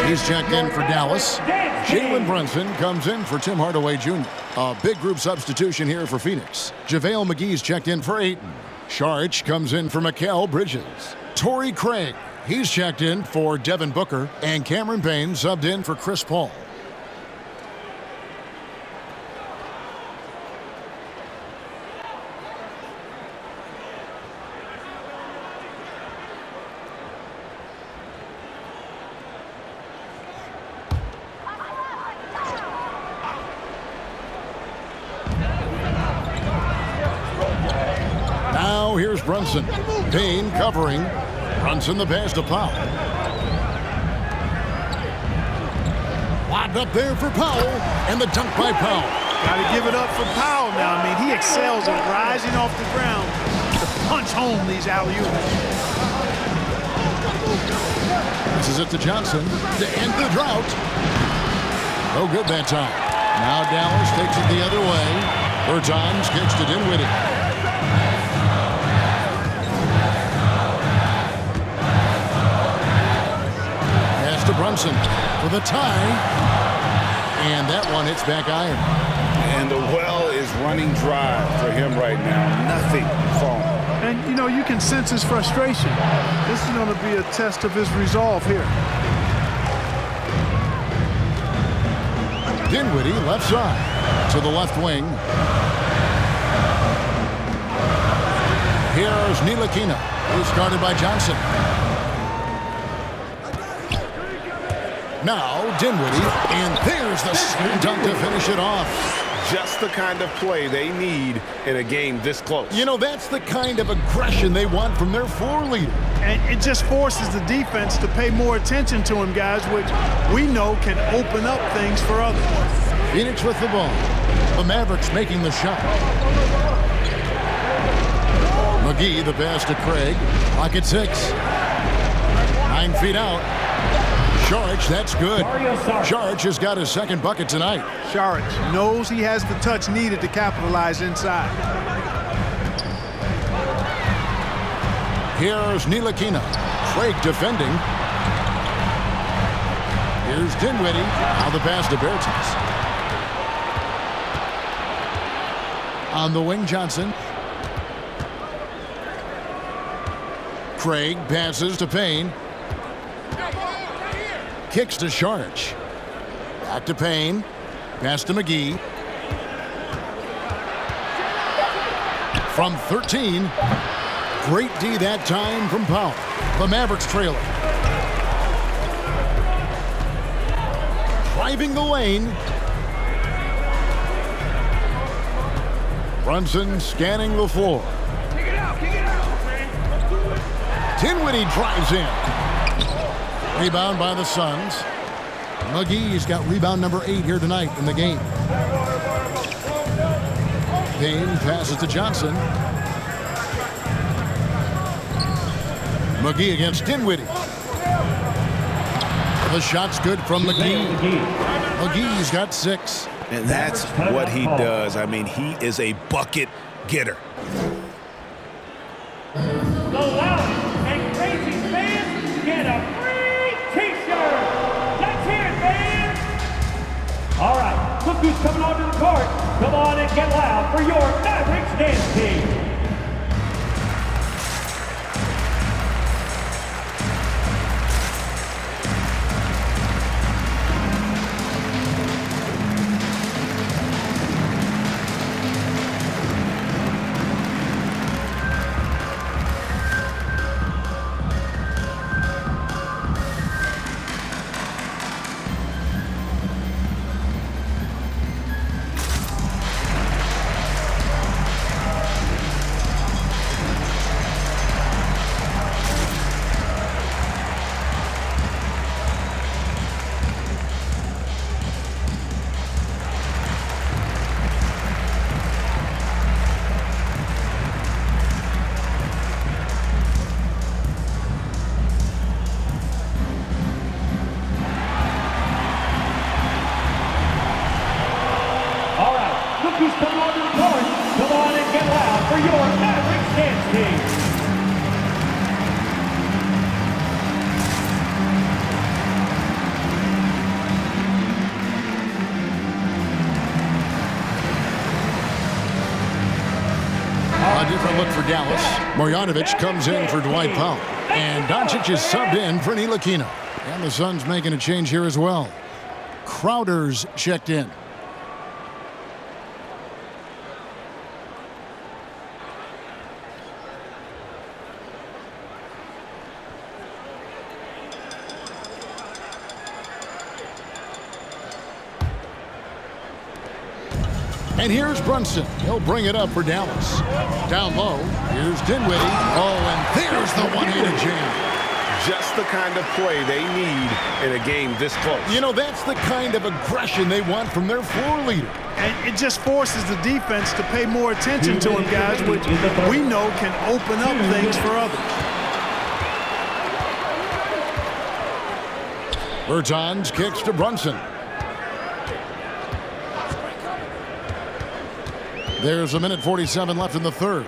He's checked in for Dallas. Jalen Brunson comes in for Tim Hardaway Jr. A big group substitution here for Phoenix. JaVale McGee's checked in for Ayton. Saric comes in for Mikal Bridges. Torrey Craig, he's checked in for Devin Booker. And Cameron Payne subbed in for Chris Paul. Here's Brunson. Payne covering. Brunson the pass to Powell. Lobbed up there for Powell. And the dunk by Powell. Got to give it up for Powell now. I mean, he excels at rising off the ground to punch home these alley-oops. This is it to Johnson to end the drought. No good that time. Now Dallas takes it the other way. Bertans kicks to Dinwiddie. To Brunson for the tie, and that one hits back iron. And the well is running dry for him right now. Nothing falling. And you know, you can sense his frustration. This is going to be a test of his resolve here. Dinwiddie left side to the left wing. Here's Ntilikina, who's guarded by Johnson. Now Dinwiddie, and there's the slam dunk to finish it off. Just the kind of play they need in a game this close. You know, that's the kind of aggression they want from their floor leader. And it just forces the defense to pay more attention to him, guys, which we know can open up things for others. Phoenix with the ball. The Mavericks making the shot. McGee, the pass to Craig. Clock at 6. 9 feet out. Saric, that's good. Saric has got his second bucket tonight. Saric knows he has the touch needed to capitalize inside. Here's Ntilikina. Craig defending. Here's Dinwiddie. Now the pass to Bertans. On the wing, Johnson. Craig passes to Payne. Kicks to Saric. Back to Payne. Pass to McGee. From 13. Great D that time from Powell. The Mavericks trailing. Driving the lane. Brunson scanning the floor. Dinwiddie drives in. Rebound by the Suns. McGee's got rebound number 8 here tonight in the game. Payne passes to Johnson. McGee against Dinwiddie. The shot's good from McGee. McGee's got 6. And that's what he does. I mean, he is a bucket getter. The loudest and craziest fans get a free T-shirt. Let's hear it, fans. All right, look who's coming onto the court. Come on and get loud for your Mavericks dance team. Who's coming onto the court? Come on and get loud for your Mavericks dance team. A different look for Dallas. Marjanovic comes in for Dwight Powell. And Doncic is subbed in for Ntilikina. And the Suns making a change here as well. Crowder's checked in. And here's Brunson. He'll bring it up for Dallas. Down low, here's Dinwiddie. Oh, and there's the one-handed jam. Just the kind of play they need in a game this close. You know, that's the kind of aggression they want from their floor leader. And it just forces the defense to pay more attention to him, guys, which we know can open up things for others. Bertans kicks to Brunson. There's 1:47 left in the third.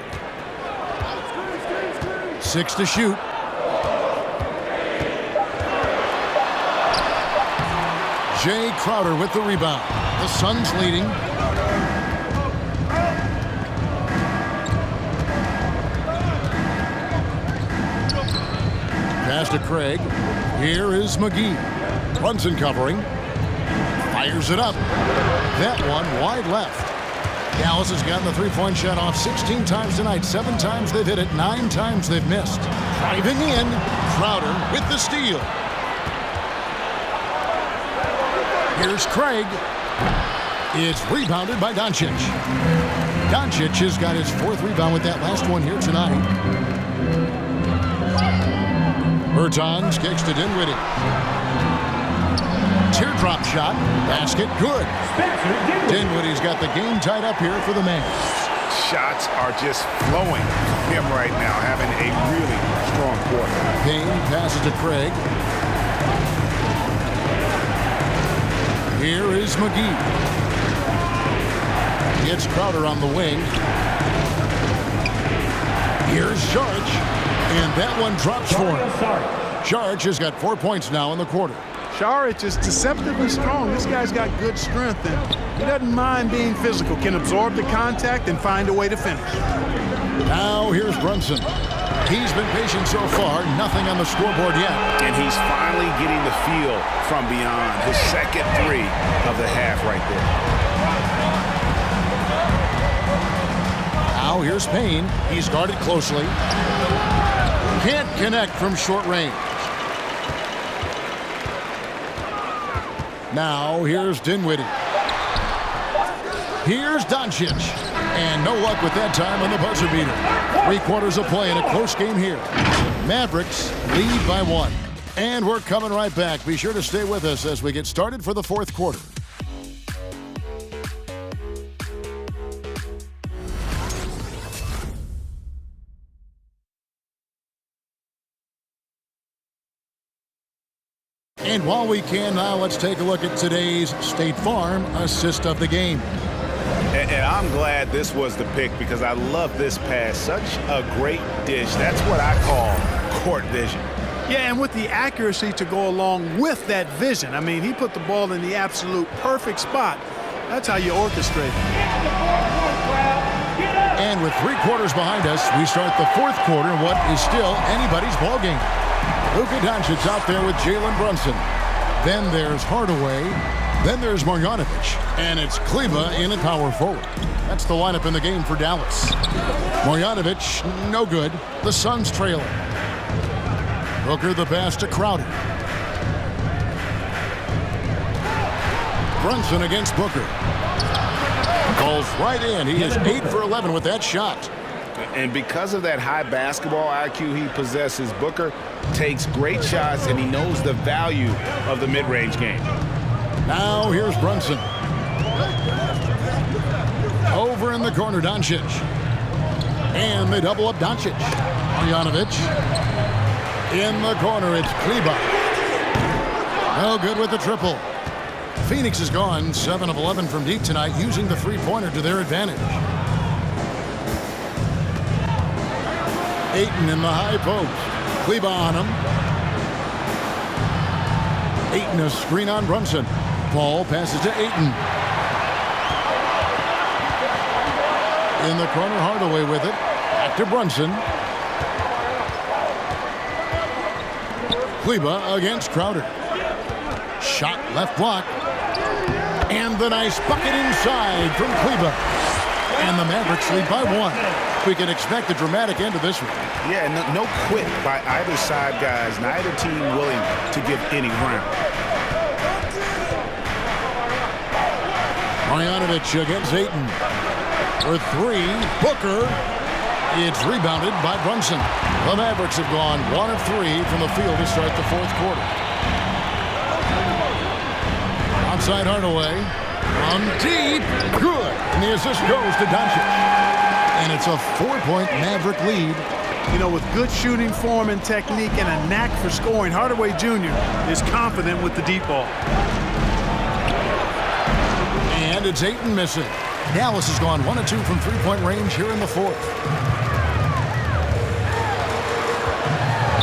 6 to shoot. Jay Crowder with the rebound. The Suns leading. Pass to Craig. Here is McGee. Brunson covering. Fires it up. That one wide left. Dallas has gotten the three-point shot off 16 times tonight. 7 times they've hit it. 9 times they've missed. Driving in. Crowder with the steal. Here's Craig. It's rebounded by Doncic. Doncic has got his 4th rebound with that last one here tonight. Bertans kicks to Dinwiddie. Teardrop shot. Basket good. Dinwiddie's got the game tied up here for the Mavs. Shots are just flowing from him right now, having a really strong quarter. Payne passes to Craig. Here is McGee. Gets Crowder on the wing. Here's Saric. And that one drops for him. Saric has got 4 points now in the quarter. Saric is deceptively strong. This guy's got good strength, and he doesn't mind being physical, can absorb the contact and find a way to finish. Now here's Brunson. He's been patient so far, nothing on the scoreboard yet. And he's finally getting the feel from beyond. His second 3 of the half right there. Now here's Payne. He's guarded closely. Can't connect from short range. Now here's Dinwiddie. Here's Doncic. And no luck with that time on the buzzer beater. 3 quarters of play in a close game here. Mavericks lead by 1. And we're coming right back. Be sure to stay with us as we get started for the 4th quarter. And while we can now, let's take a look at today's State Farm assist of the game. And I'm glad this was the pick because I love this pass. Such a great dish. That's what I call court vision. Yeah, and with the accuracy to go along with that vision. I mean, he put the ball in the absolute perfect spot. That's how you orchestrate it. And with 3 quarters behind us, we start the 4th quarter in what is still anybody's ball game. Luka Doncic out there with Jalen Brunson. Then there's Hardaway. Then there's Marjanovic. And it's Kleba in at power forward. That's the lineup in the game for Dallas. Marjanovic, no good. The Suns trailing. Booker the pass to Crowder. Brunson against Booker. Goes right in. He is 8 for 11 with that shot. And because of that high basketball IQ he possesses, Booker takes great shots, and he knows the value of the mid-range game. Now here's Brunson. Over in the corner, Doncic. And they double up Doncic. Marjanovic. In the corner, it's Kleba. No good with the triple. Phoenix has gone 7 of 11 from deep tonight, using the 3-pointer to their advantage. Ayton in the high post. Kleba on him. Ayton a screen on Brunson. Ball passes to Ayton. In the corner, Hardaway with it. Back to Brunson. Kleba against Crowder. Shot left block. And the nice bucket inside from Kleba. And the Mavericks lead by 1. We can expect a dramatic end to this one. Yeah, no quit by either side, guys. Neither team willing to give any ground. Marjanovic against Ayton. For 3, Booker. It's rebounded by Brunson. The Mavericks have gone 1 of 3 from the field to start the 4th quarter. Outside Hardaway. On deep. Good. And the assist goes to Doncic. And it's a 4-point Maverick lead. You know, with good shooting form and technique and a knack for scoring, Hardaway Jr. is confident with the deep ball. And it's Ayton missing. Dallas has gone 1 of 2 from 3-point range here in the 4th.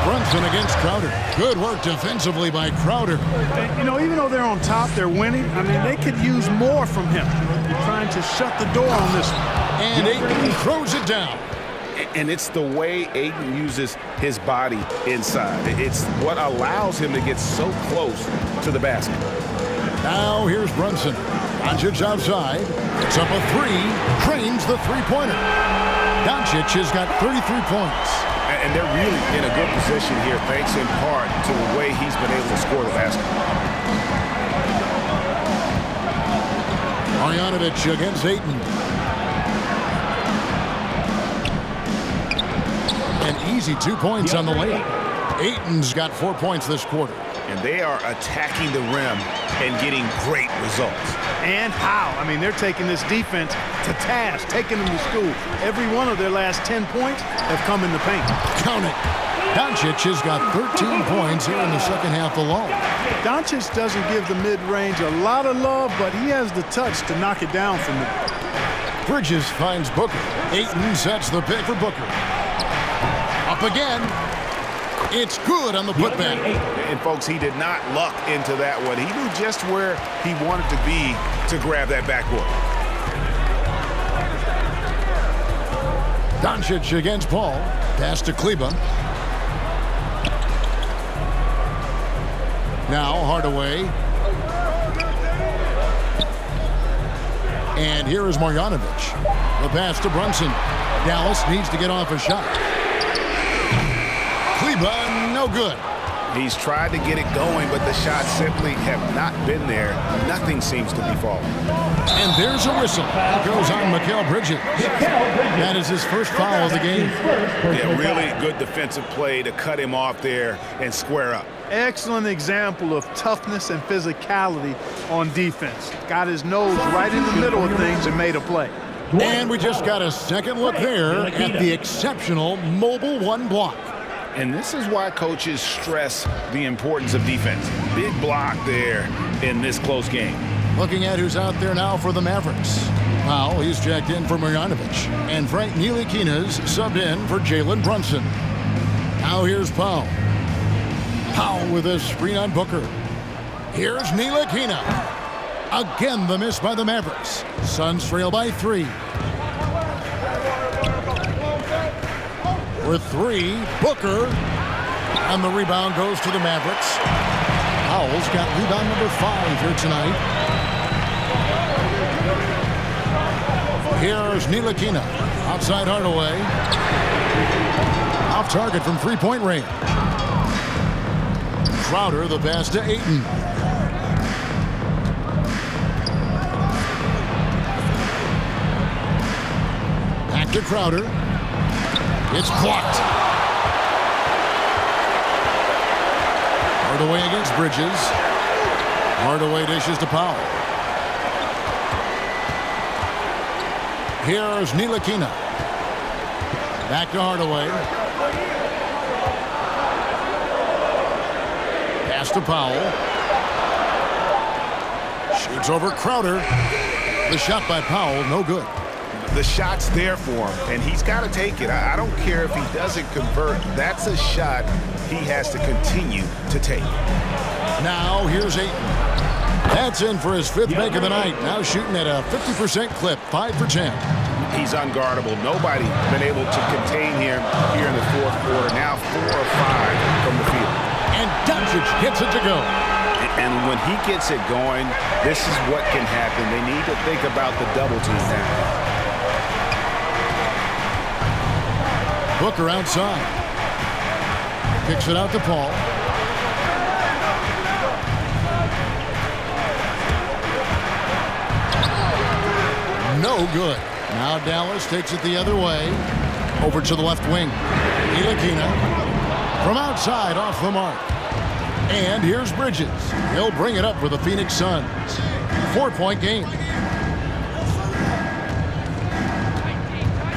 Brunson against Crowder. Good work defensively by Crowder. And, you know, even though they're on top, they're winning. I mean, they could use more from him. They're trying to shut the door on this one. And Ayton throws it down. And it's the way Ayton uses his body inside. It's what allows him to get so close to the basket. Now here's Brunson. Doncic outside. It's up a 3. Trains the 3-pointer. Doncic has got 33 points. And they're really in a good position here, thanks in part to the way he's been able to score the basketball. Marjanovic against Ayton. An easy 2 points on the layup. Ayton's got 4 points this quarter. And they are attacking the rim and getting great results. And how? I mean, they're taking this defense to task, taking them to school. Every one of their last 10 points have come in the paint. Count it. Doncic has got 13 points here in the second half alone. Doncic doesn't give the mid-range a lot of love, but he has the touch to knock it down from there. Bridges finds Booker. Ayton sets the pick for Booker. Up again. It's good on the putback. And, folks, he did not luck into that one. He knew just where he wanted to be to grab that backboard. Doncic against Paul. Pass to Kleba. Now Hardaway. And here is Marjanovic. The pass to Brunson. Dallas needs to get off a shot. Kleba, no good. He's tried to get it going, but the shots simply have not been there. Nothing seems to be falling. And there's a whistle. It goes on Mikal Bridges. That is his first foul of the game. Yeah, really good defensive play to cut him off there and square up. Excellent example of toughness and physicality on defense. Got his nose right in the middle of things and made a play. And we just got a second look there at the exceptional mobile one block. And this is why coaches stress the importance of defense. Big block there in this close game. Looking at who's out there now for the Mavericks. Powell, he's checked in for Marjanovic. And Frank Ntilikina's subbed in for Jalen Brunson. Now here's Powell. Powell with a screen on Booker. Here's Ntilikina. Again, the miss by the Mavericks. Suns trail by 3. With 3, Booker. And the rebound goes to the Mavericks. Powell's got rebound number 5 here tonight. Here's Ntilikina. Outside Hardaway. Off target from three-point range. Crowder, the pass to Ayton. Back to Crowder. It's blocked. Hardaway against Bridges. Hardaway dishes to Powell. Here's Ntilikina. Back to Hardaway. Pass to Powell. Shoots over Crowder. The shot by Powell, no good. The shot's there for him, and he's got to take it. I don't care if he doesn't convert. That's a shot he has to continue to take. Now here's Ayton. That's in for his 5th make of the night. Now shooting at a 50% clip, 5 for 10. He's unguardable. Nobody been able to contain him here in the 4th quarter. Now 4 or 5 from the field. And Doncic gets it to go. And when he gets it going, this is what can happen. They need to think about the double team now. Booker outside. Kicks it out to Paul. No good. Now Dallas takes it the other way. Over to the left wing. Ntilikina from outside off the mark. And here's Bridges. He'll bring it up for the Phoenix Suns. 4-point game.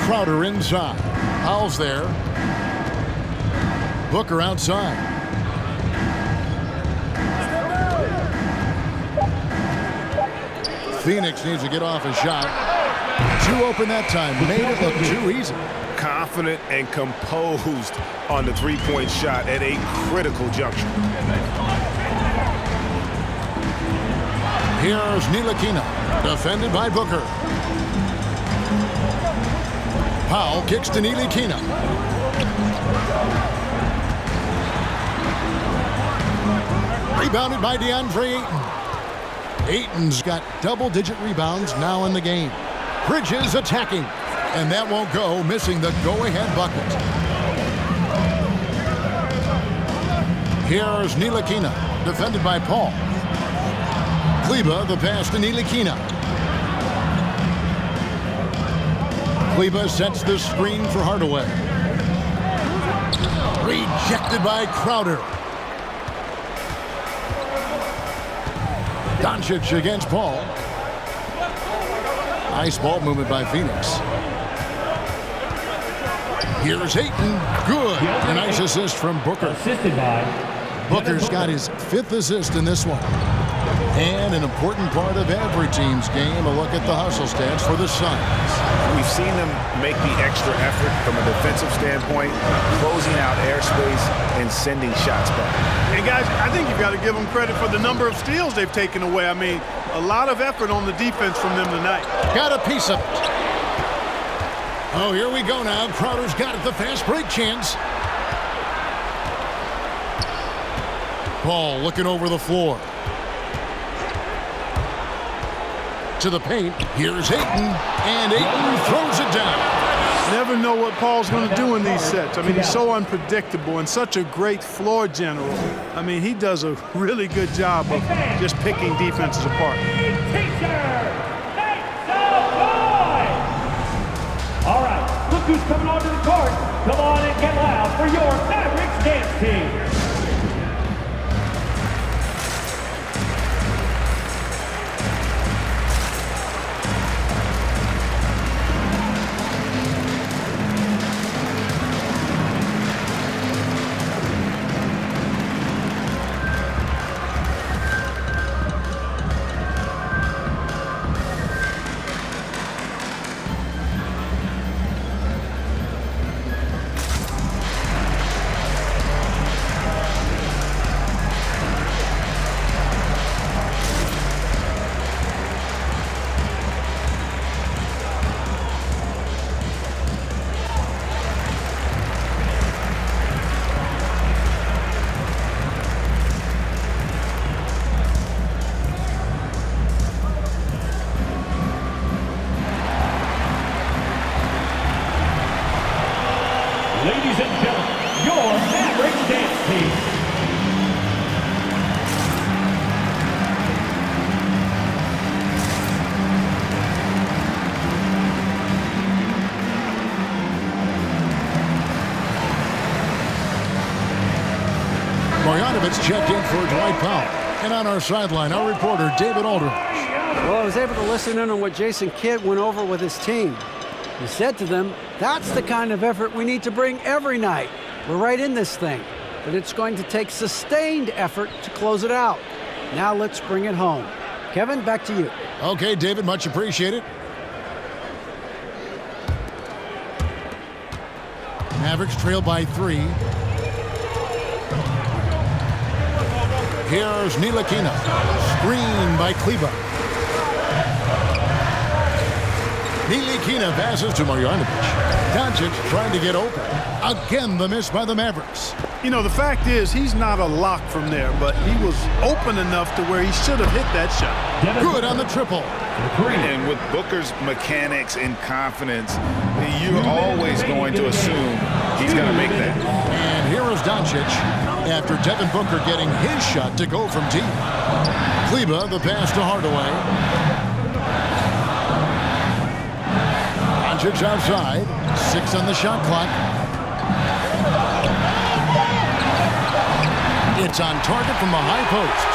Crowder inside. Powell's there. Booker outside. Phoenix needs to get off a shot. Too open that time. Made it look too easy. Confident and composed on the three-point shot at a critical juncture. Here's Ntilikina. Defended by Booker. Powell kicks to Ntilikina. Rebounded by DeAndre Ayton. Ayton's got double-digit rebounds now in the game. Bridges attacking. And that won't go, missing the go-ahead bucket. Here's Ntilikina. Defended by Paul. Kleba, the pass to Ntilikina. Kleber sets the screen for Hardaway. Rejected by Crowder. Doncic against Paul. Nice ball movement by Phoenix. Here's Ayton. Good. A nice assist from Booker. Assisted by Booker's got his 5th assist in this one. And an important part of every team's game, a look at the hustle stats for the Suns. We've seen them make the extra effort from a defensive standpoint, closing out airspace and sending shots back. And guys, I think you've got to give them credit for the number of steals they've taken away. I mean, a lot of effort on the defense from them tonight. Got a piece of it. Oh, here we go now. Crowder's got it, the fast break chance. Paul looking over the floor. To the paint. Here's Ayton. And Ayton throws it down. Never know what Paul's going to do in these sets. I mean, he's so unpredictable and such a great floor general. I mean, he does a really good job of just picking defenses apart. All right, look who's coming onto the court. Come on and get loud for your Mavericks dance team. Ladies and gentlemen, your Mavericks dance team. Marjanovic checked in for Dwight Powell. And on our sideline, our reporter, David Aldridge. Well, I was able to listen in on what Jason Kidd went over with his team. He said to them, that's the kind of effort we need to bring every night. We're right in this thing, but it's going to take sustained effort to close it out. Now let's bring it home. Kevin, back to you. Okay, David, much appreciated. Mavericks trail by 3. Here's Ntilikina. Screen by Kleber. Ntilikina passes to Marjanovic. Doncic trying to get open. Again, the miss by the Mavericks. You know, the fact is, he's not a lock from there, but he was open enough to where he should have hit that shot. Good on the triple. And with Booker's mechanics and confidence, you're always going to assume he's going to make that. And here is Doncic after Devin Booker getting his shot to go from deep. Kleber, the pass to Hardaway. Doncic outside. 6 on the shot clock. It's on target from the high post.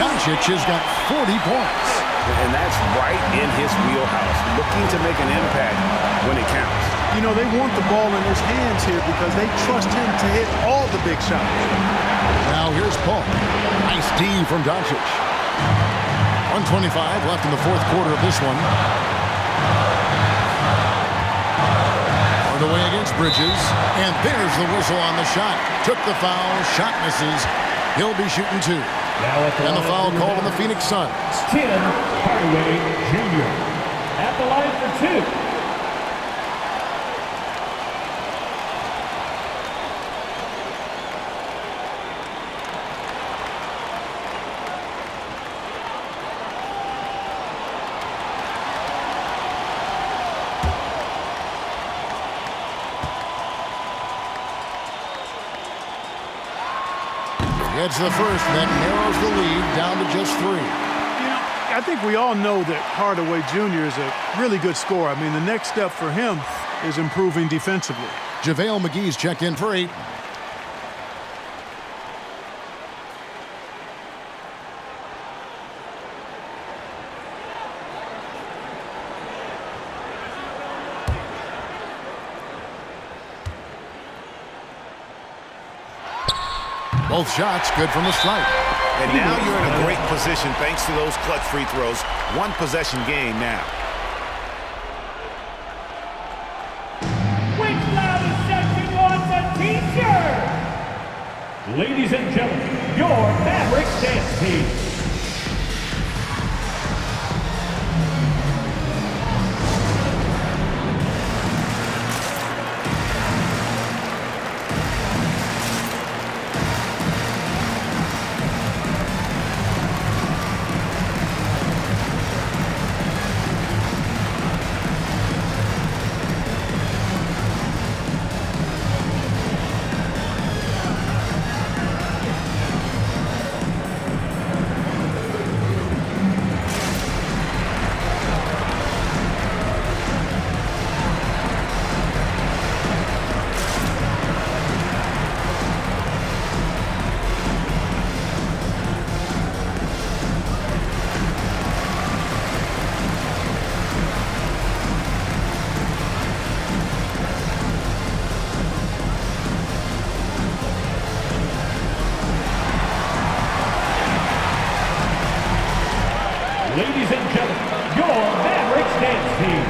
Doncic has got 40 points. And that's right in his wheelhouse, looking to make an impact when it counts. You know, they want the ball in his hands here because they trust him to hit all the big shots. Now here's Paul. Nice D from Doncic. 1:25 left in the fourth quarter of this one. Hardaway against Bridges. And there's the whistle on the shot. Took the foul. Shot misses. He'll be shooting 2. And the foul called on the Phoenix Suns. Tim Hardaway Jr. at the line for 2. It's the first that narrows the lead down to just 3. You know, I think we all know that Hardaway Jr. is a really good scorer. I mean, the next step for him is improving defensively. JaVale McGee's checked in for 8. Both shots good from the stripe. And now you're in a great position thanks to those clutch free throws. One possession game now. Which loud section wants a t-shirt? Ladies and gentlemen, your Mavericks dance team. Ladies and gentlemen, your Mavericks dance team.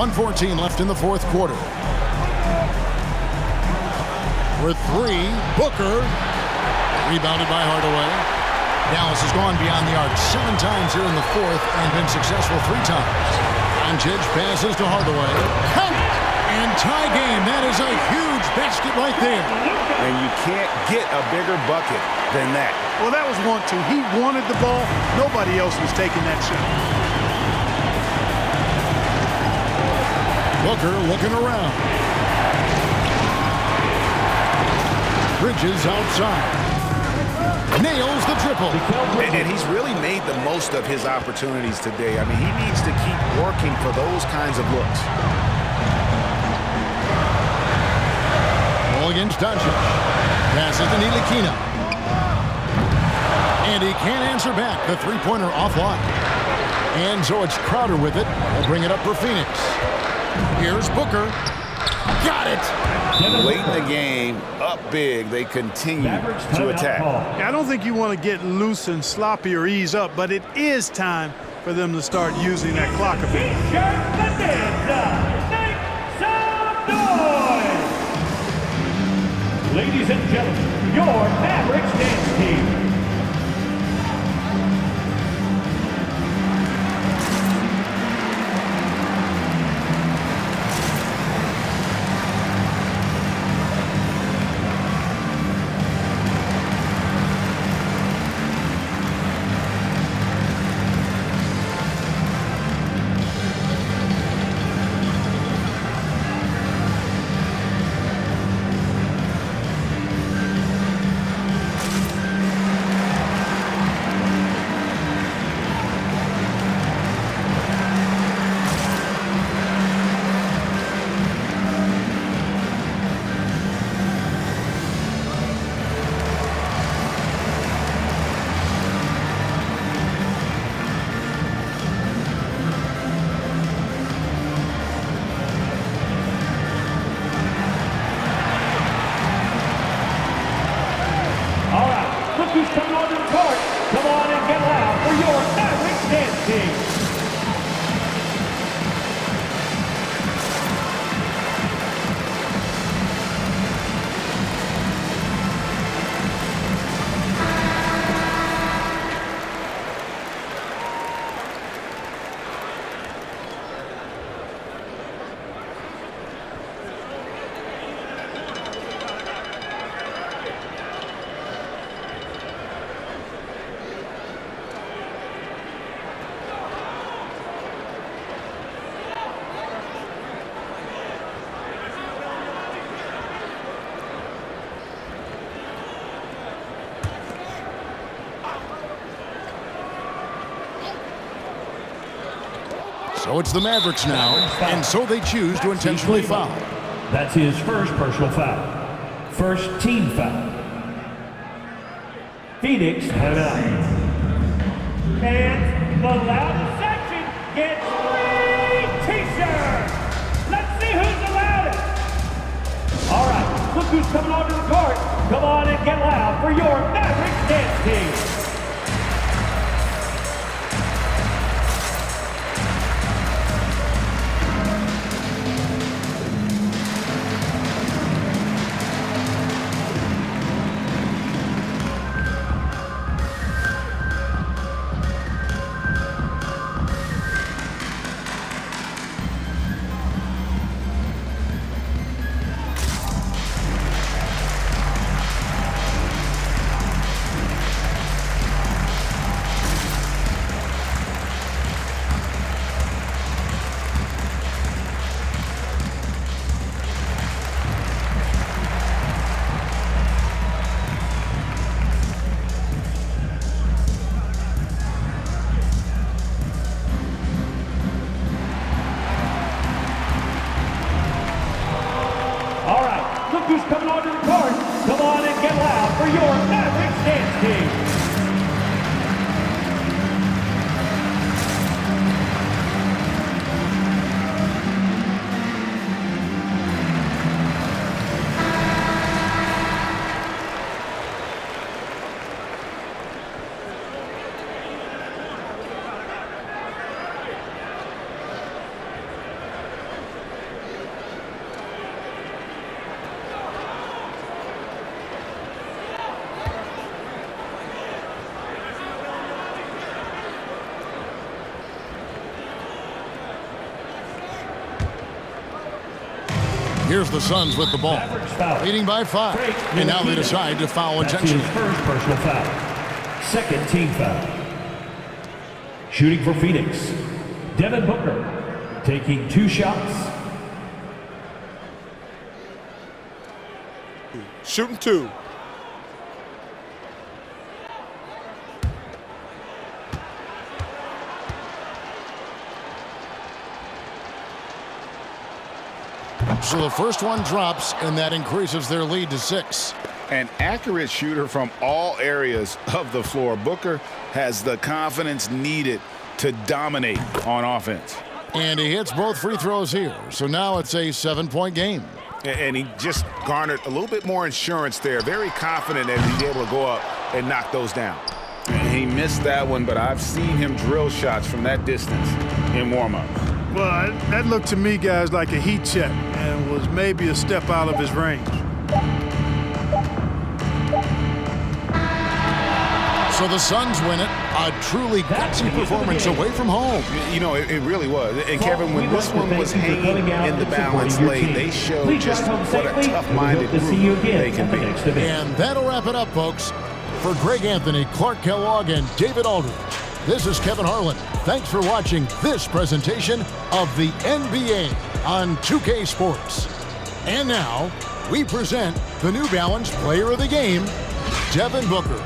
.114 left in the fourth quarter. For 3, Booker. Rebounded by Hardaway. Dallas has gone beyond the arc 7 times here in the fourth and been successful 3 times. Doncic passes to Hardaway. Count! And tie game. That is a huge basket right there. And you can't get a bigger bucket than that. Well, that was 1-2. He wanted the ball. Nobody else was taking that shot. Booker looking around. Bridges outside. Nails the triple. And he's really made the most of his opportunities today. I mean, he needs to keep working for those kinds of looks. Ball against Doncic. Passes to Ntilikina. And he can't answer back. The three-pointer offline. And so it's Crowder with it. They'll bring it up for Phoenix. Here's Booker. Got it. Late in the game, up big, they continue to attack. I don't think you want to get loose and sloppy or ease up, but it is time for them to start using that clock a bit. Ladies and gentlemen, your Mavericks dance team. So it's the Mavericks now, and so they choose to intentionally foul. That's his first personal foul. First team foul. Phoenix timeout. And the loudest section gets free t-shirts. Let's see who's the loudest. All right, look who's coming onto the court. Come on and get loud for your Mavericks dance team. Who's coming onto the court? Come on and get loud for your Mavericks dance team. Here's the Suns with the ball, leading by 5. And now they decide to foul intentionally. That's his first personal foul. Second team foul. Shooting for Phoenix, Devin Booker, taking 2 shots. Shooting 2. So the first one drops, and that increases their lead to 6. An accurate shooter from all areas of the floor. Booker has the confidence needed to dominate on offense. And he hits both free throws here. So now it's a 7-point game. And he just garnered a little bit more insurance there. Very confident that he's able to go up and knock those down. And he missed that one, but I've seen him drill shots from that distance in warm-up. Well, that looked to me, guys, like a heat check and was maybe a step out of his range. So the Suns win it. A truly gutsy performance away from home. You know, it really was. And Kevin, when this one was hanging in the balance lane, they showed just what a tough-minded group they can be. And that'll wrap it up, folks. For Greg Anthony, Clark Kellogg, and David Aldridge, this is Kevin Harlan. Thanks for watching this presentation of the NBA on 2K Sports. And now, we present the New Balance Player of the Game, Devin Booker.